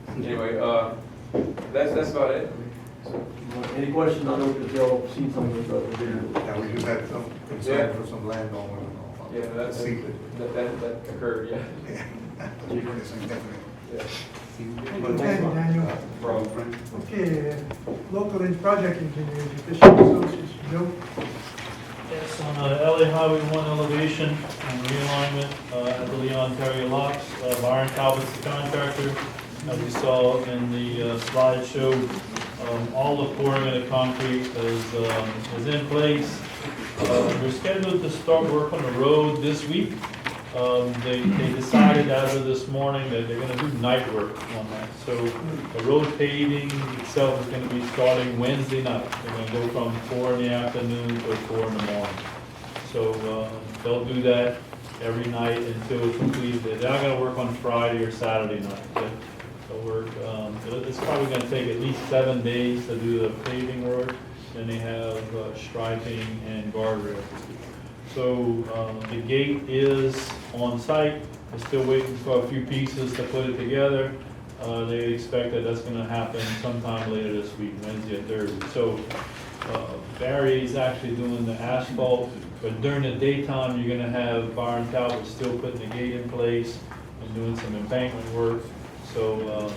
Anyway, that's about it. Any questions? I know that y'all seen some of the video. Yeah, we just had some concern for some landowners. Yeah, that occurred, yeah. Yeah. Okay, Daniel. Problem. Okay, local and project engineers, efficient associates, Joe. Yes, on LA Highway 1 elevation and realignment at the Leon Terry Locks, Byron Talbot's the contractor. As you saw in the slideshow, all the pouring of the concrete is in place. We're scheduled to start work on the road this week. They decided as of this morning that they're gonna do night work on that. So the road paving itself is gonna be starting Wednesday night. They're gonna go from 4 in the afternoon to 4 in the morning. So they'll do that every night until it's completed. They're not gonna work on Friday or Saturday night. They'll work, it's probably gonna take at least 7 days to do the paving work. Then they have striping and guardrails. So the gate is on site. We're still waiting for a few pieces to put it together. They expect that that's gonna happen sometime later this week, Wednesday or Thursday. So Barry is actually doing the asphalt, but during the daytime, you're gonna have Byron Talbot still putting the gate in place and doing some embankment work. So there'll be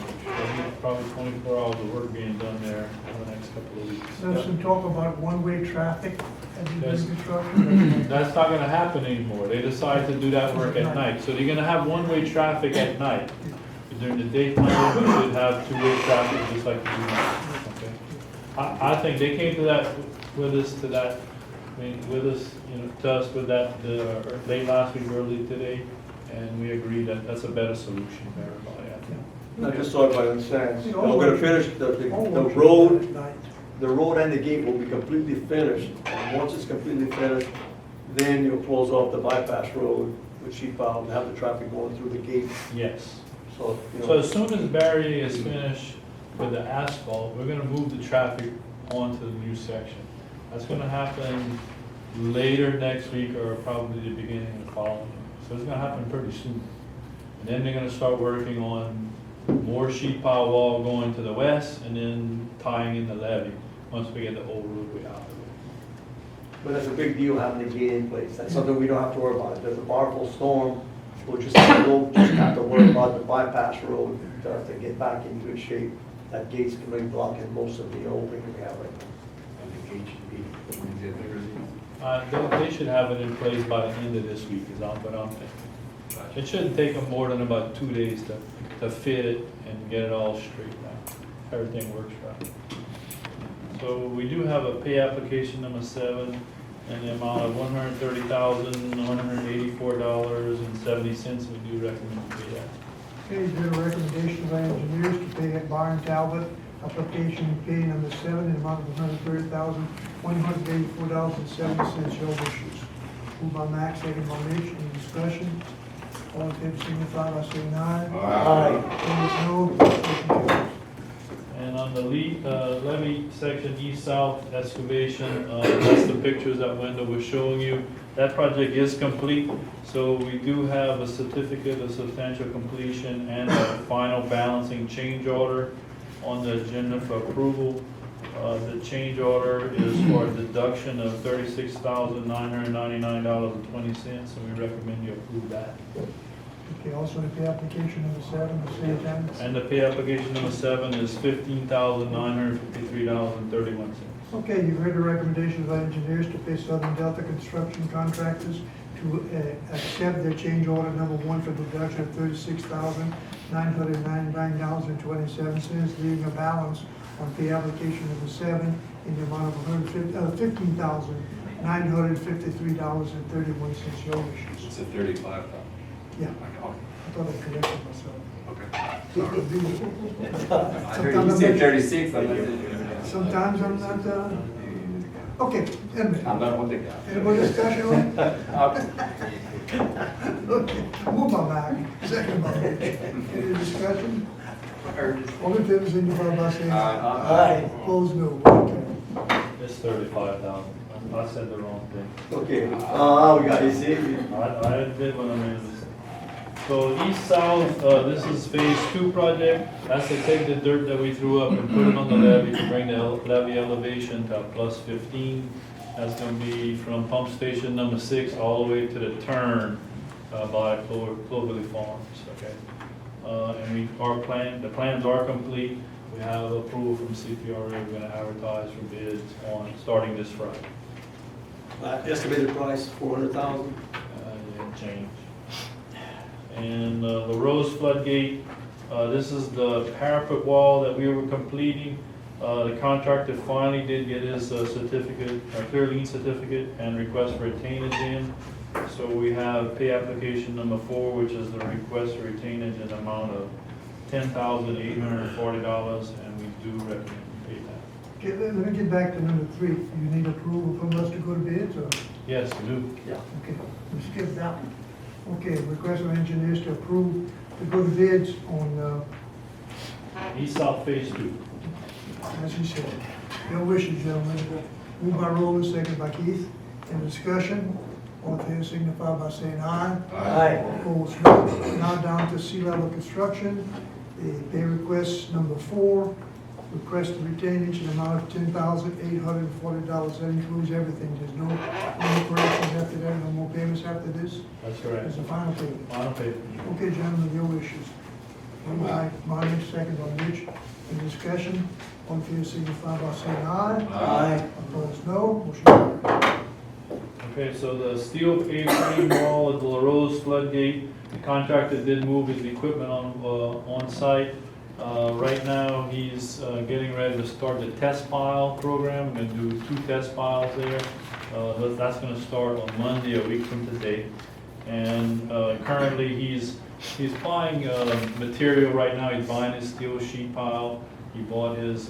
probably 24 hours of work being done there in the next couple of weeks. There's some talk about one-way traffic as you Yes. do construction. That's not gonna happen anymore. They decided to do that work at night. So you're gonna have one-way traffic at night. But during the daytime, you should have two-way traffic just like you do now. Okay? I think they came to that, with us, to us with that, late last week, early today, and we agreed that that's a better solution for everybody, I think. Not just so everybody understands. See, We're all gonna work- finish the all work road. at night. The road and the gate will be completely finished. And once it's completely finished, then you'll close off the bypass road with sheet pile and have the traffic going through the gate. Yes. So, So as soon as Barry is finished with the asphalt, we're gonna move the traffic onto the new section. That's gonna happen later next week or probably the beginning of the following week. So it's gonna happen pretty soon. And then they're gonna start working on more sheet pile wall going to the west and then tying in the levee, once we get the old roadway out of the way. But that's a big deal having the gate in place. That's something we don't have to worry about. If there's a powerful storm, we'll just have to worry about the bypass road to get back in good shape. That gate's gonna be blocking most of the opening we have right now. They should have it in place by the end of this week, is what I'm thinking. It shouldn't take them more than about 2 days to fit it and get it all straightened out. Everything works right. So we do have a pay application number 7 in the amount of $130,184.70. We do recommend to pay that. Okay, is there a recommendation by engineers to pay at Byron Talbot, application K number 7, in the amount of $130,184.70, show wishes. Moved by Max, second by Rich, any discussion? All in favor, signify by saying aye. Aye. Opposed, no. Motion carries. And on the levee section, east-south excavation, that's the pictures that Wendell was showing you. That project is complete, so we do have a certificate of substantial completion and a final balancing change order on the agenda for approval. The change order is for a deduction of $36,999.20, and we recommend you approve that. Okay, also the pay application number 7, the same time. And the pay application number 7 is $15,953.31. Okay, you've heard the recommendations by engineers to pay Southern Delta Construction Contractors to accept their change order number 1 for the production of $36,999.27, leaving a balance on pay application number 7 in the amount of $15,953.31. Your wishes. It's a 35,000. Yeah, I thought I corrected myself. Okay. Sometimes I heard you say 36. Sometimes I'm not, okay, anyway. I'm not one to go. Any more discussion on it? Okay, move my back, second my motion. Any discussion? All in favor, signify by saying aye. Aye. Opposed, no. Okay. It's 35,000. I said the wrong thing. Okay, we got, you see? I did what I made a mistake. So east south, this is phase 2 project. That's to take the dirt that we threw up and put it on the levee to bring the levee elevation to +15. That's gonna be from pump station number 6 all the way to the turn by Cloverly Farms, okay? And the plans are complete. We have approval from CPRA. We're gonna advertise for bids on, starting this Friday. Estimated price, 400,000. Yeah, change. And the Rose floodgate, this is the parapet wall that we were completing. The contractor finally did get his certificate, clear lien certificate, and request for retainage in. So we have pay application number 4, which is the request for retainage in the amount of $10,840, and we do recommend you pay that. Okay, let me get back to number 3. You need approval from us to go to bids, or? Yes, we do. Yeah. Okay, we skipped that one. Okay, request of engineers to approve to go to bids on, East South Phase 2. as he said. Your wishes, gentlemen. Moved by Roland, second by Keith. Any discussion? All in favor signify by saying aye. Aye. Opposed, no. Now down to sea level construction. The pay request number 4, request to retainage an amount of $10,840. That includes everything. There's no corrections after that, no more payments after this. That's correct. It's a final payment. Final payment. Okay, gentlemen, your wishes. Moved by Martin, second by Rich. Any discussion? All in favor signify by saying aye. Aye. Opposed, no. Motion carried. Okay, so the steel A-frame wall at the La Rose floodgate, the contractor did move his equipment on site. Right now, he's getting ready to start the test pile program. We're gonna do 2 test piles there. That's gonna start on Monday, a week from today. And currently, he's buying material right now. He's buying his steel sheet pile. He bought his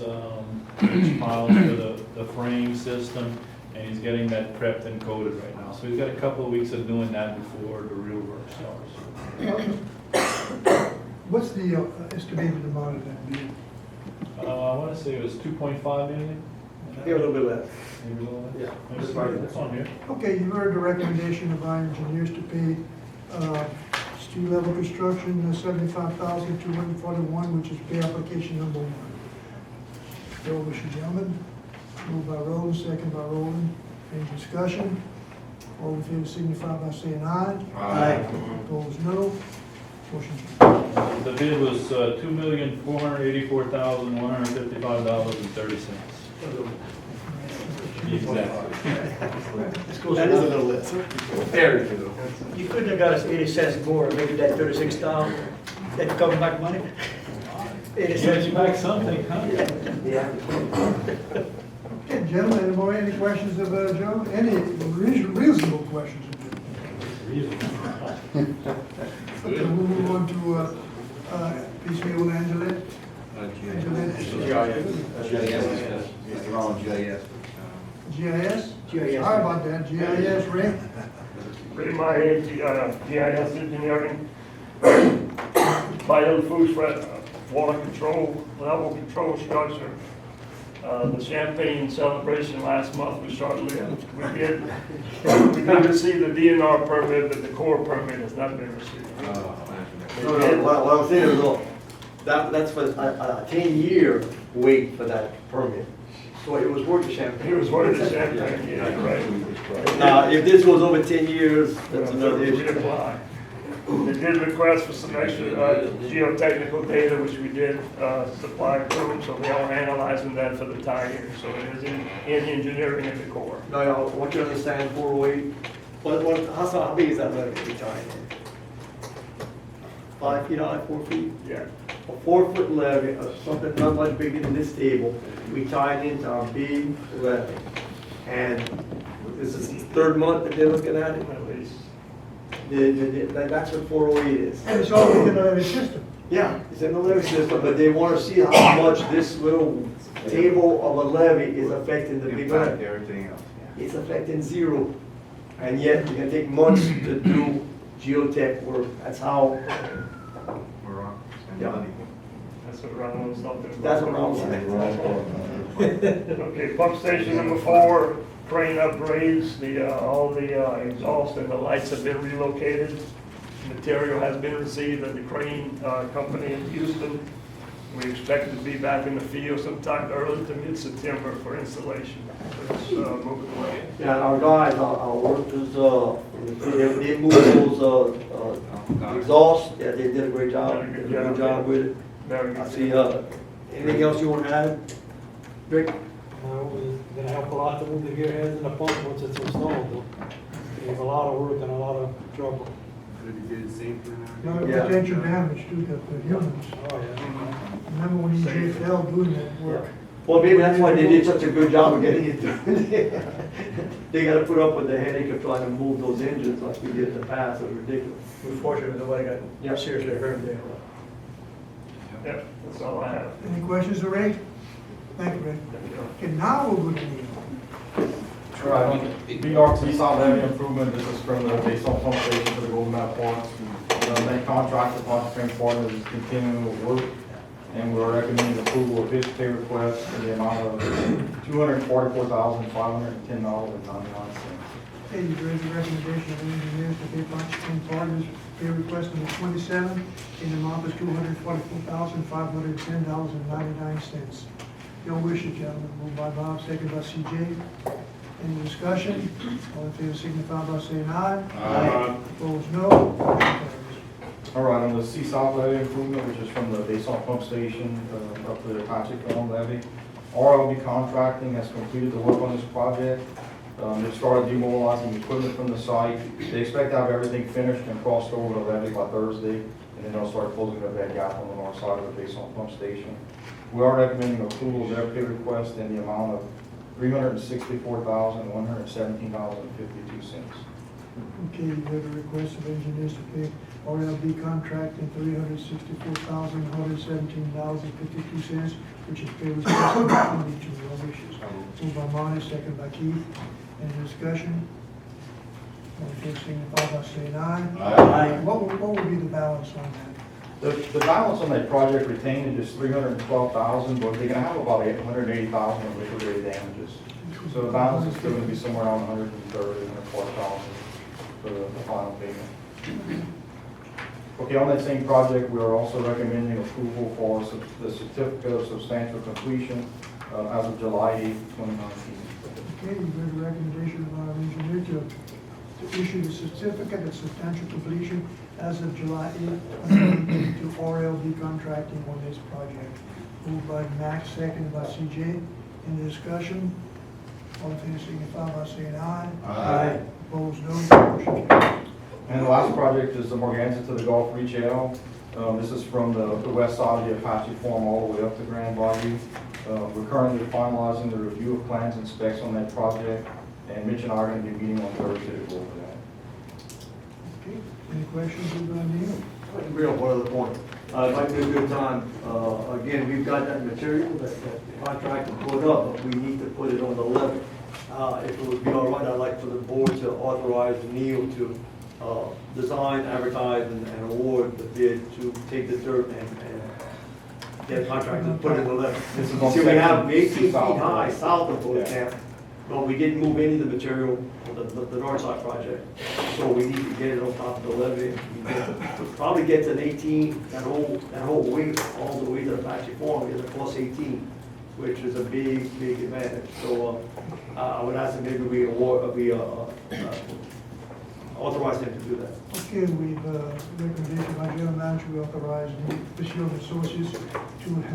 piles for the frame system, and he's getting that prepped and coated right now. So he's got a couple of weeks of doing that before the real work starts. What's the estimated amount of that bid? I want to say it was 2.5 million. Here a little bit less. Maybe a little less. Yeah. Maybe it's on here. Okay, you heard the recommendation of our engineers to pay steel level construction $75,241, which is pay application number 1. Your wishes, gentlemen. Moved by Roland, second by Roland. Any discussion? All in favor signify by saying aye. Aye. Opposed, no. Motion carried. The bid was $2,484,155.30. Exactly. That is a little less. Very good. You couldn't have got us 80 cents more, maybe that 36,000, that cover back money. 80 cents back something, huh? Yeah. Okay, gentlemen, any questions of Joe? Any reasonable questions of Joe? Okay, we'll move on to piecemeal Angela. GIS? Sorry about that, GIS, Rick? Pretty much GIS engineering, Lafourche water control, level control structure. The champagne celebration last month was short-lived. We did receive the DNR permit, but the core permit has not been received. What I'm saying is, that's for a 10-year wait for that permit. So it was worth the champagne. It was worth the champagne, yeah, right. If this goes over 10 years, that's another issue. Reapply. They did request for some extra geotechnical data, which we did supply to them, so they are analyzing that for the tie-in. So it is in engineering at the core. Now, I want you to understand 408, how big is that levee we tying in? 5 feet high, 4 feet? Yeah. A 4-foot levee, something not much bigger than this table, we tied into our big levee. And this is the 3rd month that they're looking at it. At least. That's what 408 is. And it's all within the levee system. Yeah, it's in the levee system, but they want to see how much this little table of a levee is affecting the big Impact levee. everything else, yeah. It's affecting 0. And yet, it's gonna take months to do geotech work. That's how, We're on, spend Yeah. money. That's what Ron was talking about. that's what I'm saying. Okay, pump station number 4, crane upgrades, all the exhaust and the lights have been relocated. Material has been received at the crane company in Houston. We expect to be back in the field sometime early to mid-September for installation. It's moving away. Yeah, and our guys, our workers, they move those exhausts. Yeah, they did a great job. Did a good job with it. Very I good. see, anything else you want to add? Rick? No, it's gonna help a lot to move the gear heads and the pump once it's installed. It's a lot of work and a lot of trouble. Could you do the same thing? No Yeah. potential damage to the humans. Oh, yeah. Remember when EJ fell doing that work? Well, maybe that's why they did such a good job of getting it done. They gotta put up with the headache of trying to move those engines like we did in the past. It was ridiculous. We're fortunate nobody Yeah. got seriously hurt there. Yep, that's all I have. Any questions for Ray? Thank you, Ray. Okay, now we're going to need. Right, BRT solid levee improvement, this is from the base on pump station for the Golden Mile Park. The main contractor, Park Spring Partners, is continuing with work, and we're recommending approval of his pay request in the amount of $244,510.99. Okay, you've read the recommendation of the engineers to pay Park Spring Partners pay request number 27 in the amount of $244,510.99. Your wishes, gentlemen. Moved by Bob, second by CJ. Any discussion? All in favor signify by saying aye. Aye. Opposed, no. Motion carries. All right, on the Seaside levee improvement, which is from the base on pump station up to the Apache Farm levee, RLB Contracting has completed the work on this project. They started demobilizing equipment from the site. They expect to have everything finished and crossed over the levee by Thursday, and then they'll start closing up that gap on the north side of the base on pump station. We are recommending approval of their pay request in the amount of $364,117.52. Okay, you have a request of engineers to pay RLB contracting $364,117.52, which is pay request number 22. Your wishes. Moved by Monty, second by Keith. Any discussion? All in favor signify by saying aye. Aye. What would be the balance on that? The balance on that project retained is $312,000, but they're gonna have about $180,000 in liquidated damages. So the balance is still gonna be somewhere around $130,000, $140,000 for the final payment. Okay, on that same project, we are also recommending approval for the certificate of substantial completion as of July 8, 2019. Okay, you've heard the recommendation of our engineer to issue the certificate of substantial completion as of July 8th to RLB contracting on this project. Moved by Max, seconded by CJ. Any discussion? All in favor signify by saying aye. Aye. Opposed, no. Motion carries. And the last project is the Morganza to the Gulf Reach L. This is from the west side of the Apache Farm all the way up to Grand Bayou. We're currently finalizing the review of plans and specs on that project, and Mitch and I are going to be meeting on Thursday to go over that. Okay, any questions of Neil? Let me bring up one other point. It might be a good time, again, we've got that material that the contractor put up, but we need to put it on the levee. If it would be all right, I'd like for the board to authorize Neil to design, advertise, and award the bid to take the dirt and get a contractor to put it in the levee. This is on See, we have section 18 feet south. high south of Boot Yeah. Camp, but we didn't move any of the material on the north side project. So we need to get it on top of the levee. Probably gets an 18, that whole weight, all the way to the Apache Farm is a plus 18, which is a big advantage. So I would ask that maybe we authorize him to do that. Okay, we've, recommendation by general manager, we authorize the Field Resources to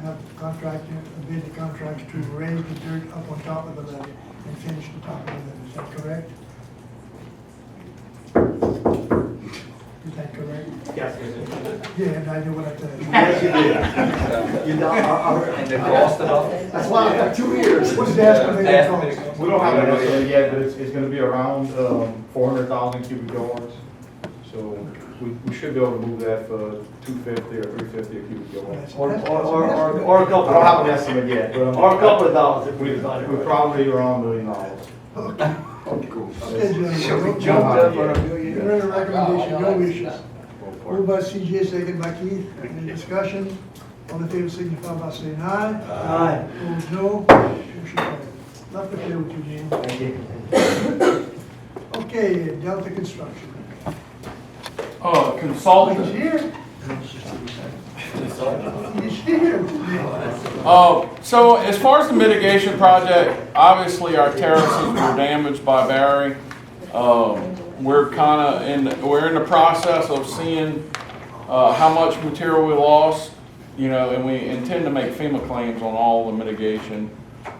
have contractor, bid the contractor to raise the dirt up on top of the levee and finish the top of the levee. Is that correct? correct? Yes. Yeah, and I knew what I said. Yes, you did. You know, And the cost of it? that's why I got 2 years. What's the estimated cost? We don't have an estimate yet, but it's gonna be around 400,000 cubic yards. So we should be able to move that for 250 or 350 a cubic yard. Or a I couple. don't have an estimate yet, but Or a couple of dollars if we we design it. we're probably around $1 million. Okay. Okay, gentlemen. Jumped up on a You're in a recommendation, no issues. Moved by CJ, second by Keith. Any discussion? All in favor, signify by saying aye. Aye. Opposed, no. Motion carried. Not to play with you, James. Thank you. Okay, Delta Construction. He's Consultant. here. He's here. So as far as the mitigation project, obviously our terraces were damaged by Barry. We're in the process of seeing how much material we lost, and we intend to make FEMA claims on all the mitigation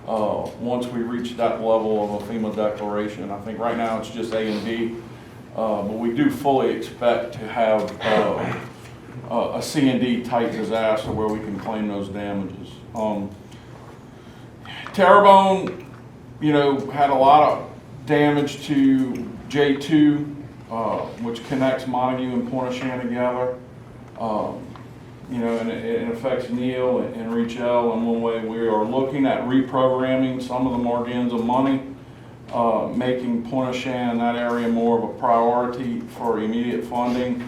once we reach that level of a FEMA declaration. I think right now it's just A and B, but we do fully expect to have a C and D type disaster where we can claim those damages. Terrebonne, had a lot of damage to J2, which connects Montague and Pointe-au-Chien together. And it affects Neal and Reach-El in one way. We are looking at reprogramming some of the Morganza money, making Pointe-au-Chien and that area more of a priority for immediate funding.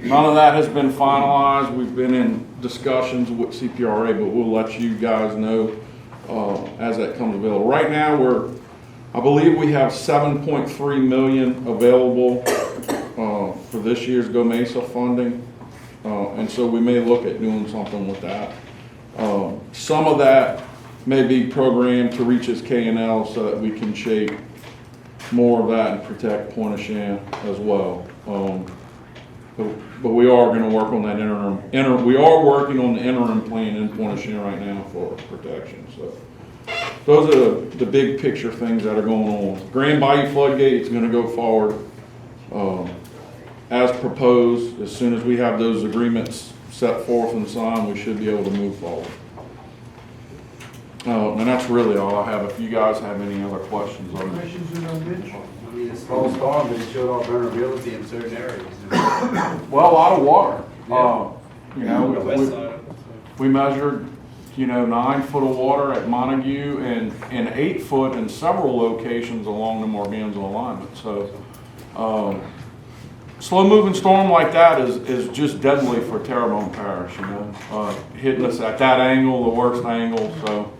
None of that has been finalized. We've been in discussions with CPRA, but we'll let you guys know as that comes available. Right now, I believe we have 7.3 million available for this year's Go Mesa funding, and so we may look at doing something with that. Some of that may be programmed to reach as K&L so that we can shape more of that and protect Pointe-au-Chien as well. But we are going to work on that we are working on the interim plan in Pointe-au-Chien right now for protection. So those are the big picture things that are going on. Grand Bayou floodgate is going to go forward as proposed. As soon as we have those agreements set forth and signed, we should be able to move forward. And that's really all I have. If you guys have any other questions on it. Questions on Mitch? I mean, it's small storm, but it showed our vulnerability in certain areas. Well, a lot of water. Yeah. The west side. We measured, 9 foot of water at Montague and 8 foot in several locations along the Morganza alignment. So, slow moving storm like that is just deadly for Terrebonne Parish, hitting us at that angle, the worst angle, so.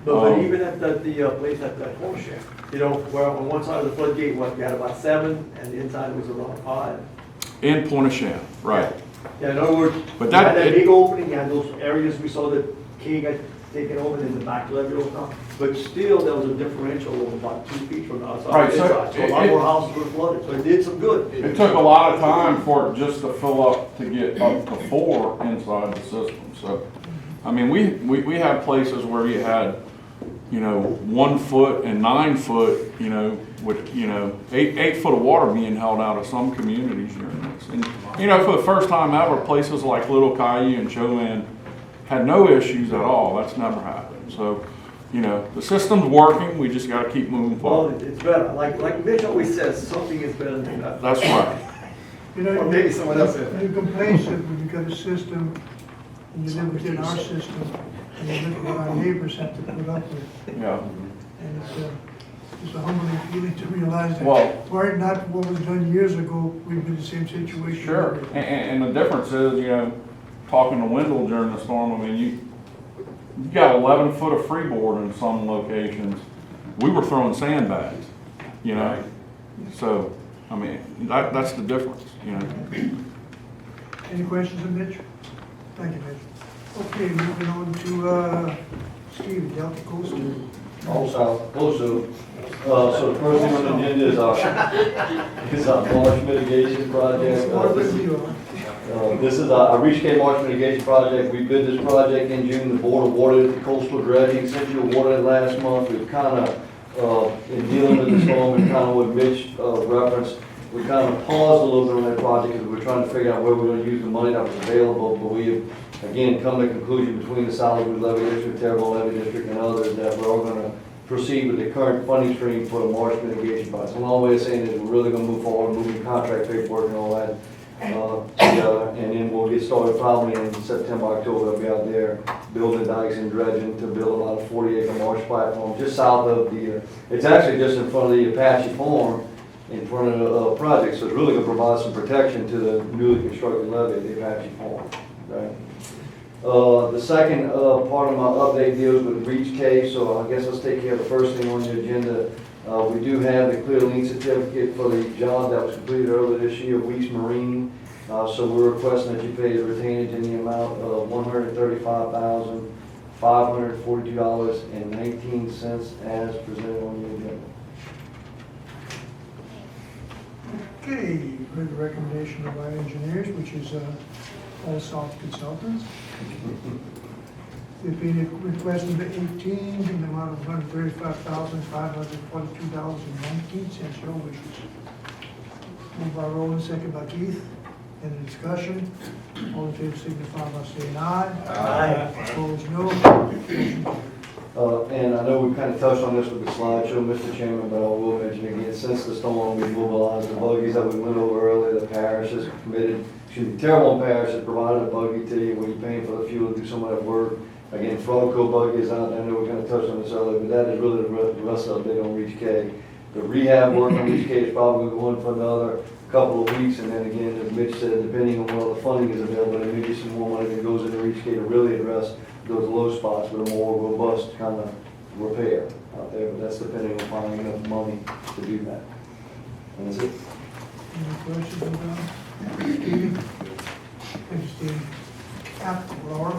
But even at the place at Lafourche, where on one side of the floodgate, we had about 7, and the inside was around 5. In Pointe-au-Chien, right. Yeah, in other words, But you that- had that big opening, you had those areas we saw that King had taken over in the back levee opened up, but still there was a differential of about 2 feet from the outside Right, to so the inside. So a lot it- more houses were flooded, so it did some good. It took a lot of time for it just to fill up to get up to 4 inside the system, so. I mean, we have places where you had, 1 foot and 9 foot, with, 8 foot of water being held out of some communities during this. And, for the first time ever, places like Little Caillou and Chowan had no issues at all. That's never happened. So, the system's working. We just got to keep moving Well, forward. it's better, like Mitch always says, something is better than nothing. That's right. Or maybe someone else said. You complain that we've got a system, and you live within our system, and you look at what our neighbors have to put up with. Yeah. And it's a humbling feeling to realize that, Well- were it not what was done years ago, we'd be in the same situation. Sure. And the difference is, talking to Wendell during the storm, I mean, you got 11 foot of freeboard in some locations. We were throwing sandbags, So, I mean, that's the difference, Any questions of Mitch? Thank you, Mitch. Okay, moving on to Steve, Delta Coastal. Also, so the first thing on the agenda is our marsh mitigation project. This is a Reach K marsh mitigation project. We bid this project in June. The board awarded the coastal dredging. Since you awarded it last month, we've kind of, in dealing with the storm and kind of what Mitch referenced, we kind of paused a little bit on that project because we were trying to figure out where we're gonna use the money that was available, but we have, again, come to a conclusion between the Solid Wood Levee District, Terrebonne Levee District, and others, that we're all gonna proceed with the current funding stream for the marsh mitigation project. So a long way of saying is we're really gonna move forward, moving contract paperwork and all that, together, and then we'll get started probably in September, October. We'll be out there building dikes and dredging to build about a 40-acre marsh platform just south of the, it's actually just in front of the Apache Farm, in front of the project, so it's really gonna provide some protection to the newly constructed levee at the Apache Farm, right? The second part of my update deals with Reach K, so I guess let's take care of the first thing on the agenda. We do have the clear lien certificate for the job that was completed earlier this year, Weeks Marine. So we're requesting that you pay the retainage in the amount of $135,542.19 as presented on the agenda. Okay, you've heard the recommendation of our engineers, which is All South Consultants. They've been requesting the 18 in the amount of $135,542.19, your wishes. Moved by Roland, second by Keith. Any discussion? All in favor signify by saying aye. Aye. Opposed, no. Motion carries. And I know we kind of touched on this with the slideshow, Mr. Chairman, but I will mention again, since the storm, we mobilized the buggies that we went over earlier. The parish has committed, Terrebonne Parish has provided a buggy to you when you're paying for the fuel to do some of that work. Again, Froco buggy is out there. I know we kind of touched on this earlier, but that is really the rest of it on Reach K. The rehab work on Reach K is probably going for another couple of weeks, and then again, as Mitch said, depending on what the funding is available, there may be some more money that goes into Reach K to really address those low spots with a more robust kind of repair out there, but that's depending on finding enough money to do that. And that's it. Any questions about Steve? Thank you, Steve. Laura?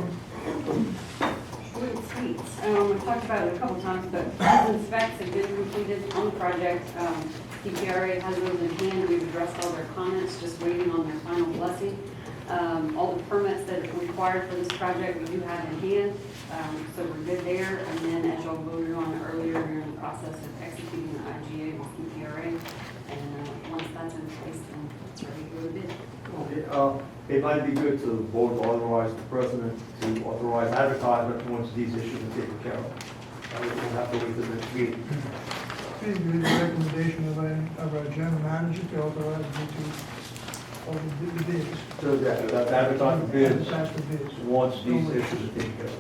Sweets. We talked about it a couple times, but plans and specs have been completed on the project. DPRA has those in hand. We've addressed all their comments, just waiting on their final blessing. All the permits that are required for this project, we do have in hand. So we're good there. And then as y'all voted on earlier, we're in the process of executing the IGA with DPRA. And once that's in place, then it's ready to go to bid. Okay, it might be good to vote to authorize the president to authorize advertisement once these issues are taken care of. We don't have to wait till the next meeting. Okay, you heard the recommendation of our general manager to authorize me to open the bids. So that advertise for bids Advertise for bids. once these issues are taken care of.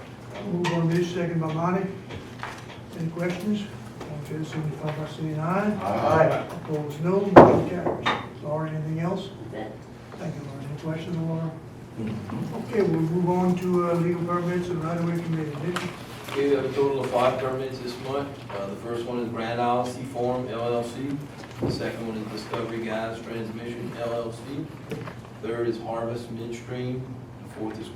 Move on this, second by Monty. Any questions? All in favor, signify by saying aye. Aye. Opposed, no. Motion carries. Laura, anything else? That's it. Thank you, Laura. Any questions, Laura? Okay, we'll move on to legal permits and right-of-way committee. Nick? Okay, we have a total of 5 permits this month. The first one is Grand Isle Seaform LLC. The second one is Discovery Gas Transmission LLC. Third is Harvest Midstream. The fourth is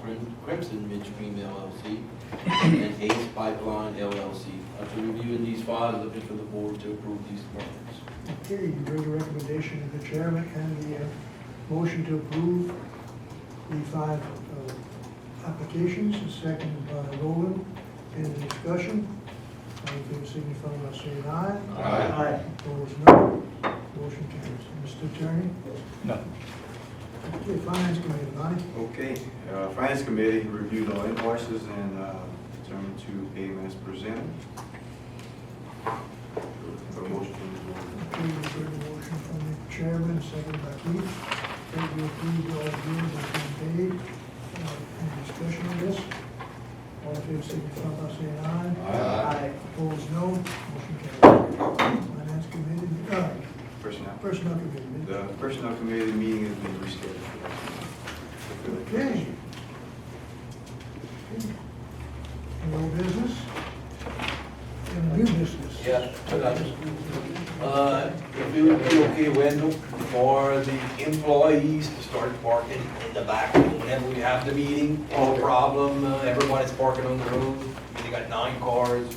Crimson Midstream LLC. And Ace Pipeline LLC. After reviewing these 5, I'm looking for the board to approve these permits. Okay, you heard the recommendation of the chairman and the motion to approve the 5 applications, seconded by Roland. Any discussion? All in favor, signify by saying aye. Aye. Opposed, no. Motion carries. Mr. Attorney? No. Okay, Finance Committee, Bonnie? Okay, Finance Committee reviewed all invoices and determined to pay them as presented. For a motion from the board. Okay, you heard the motion from the chairman, seconded by Keith. That we approve all bills that have been paid. Any discussion on this? All in favor, signify by saying aye. Aye. Opposed, no. Motion carries. Finance Committee, Personnel. Personnel Committee. The Personnel Committee meeting has been rescheduled for that. Okay. No business? And new business? Yeah, I got it. If it would be okay, Wendell, for the employees to start parking in the back whenever we have the meeting, no problem, everybody's parking on the road, they got 9 cars.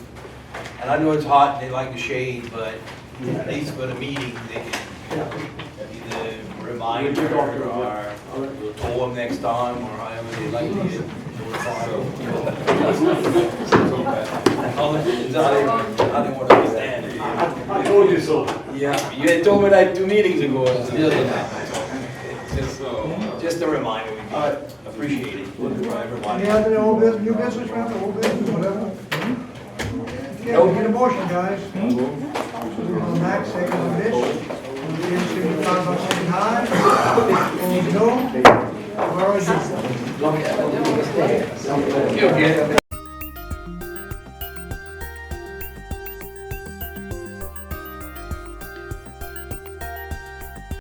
And I know it's hot and they like the shade, but at least for the meeting, they can either remind her or we'll tow them next time, or however they like to get notified. I didn't want to understand it. I told you so. Yeah, you had told me that 2 meetings ago, still just a reminder, we appreciate it for everybody. Any other old business, new business, round, old business, whatever? Okay, we'll get a motion, guys. Max, second on this. Again, signify by saying aye. Opposed, no. We're adjourned.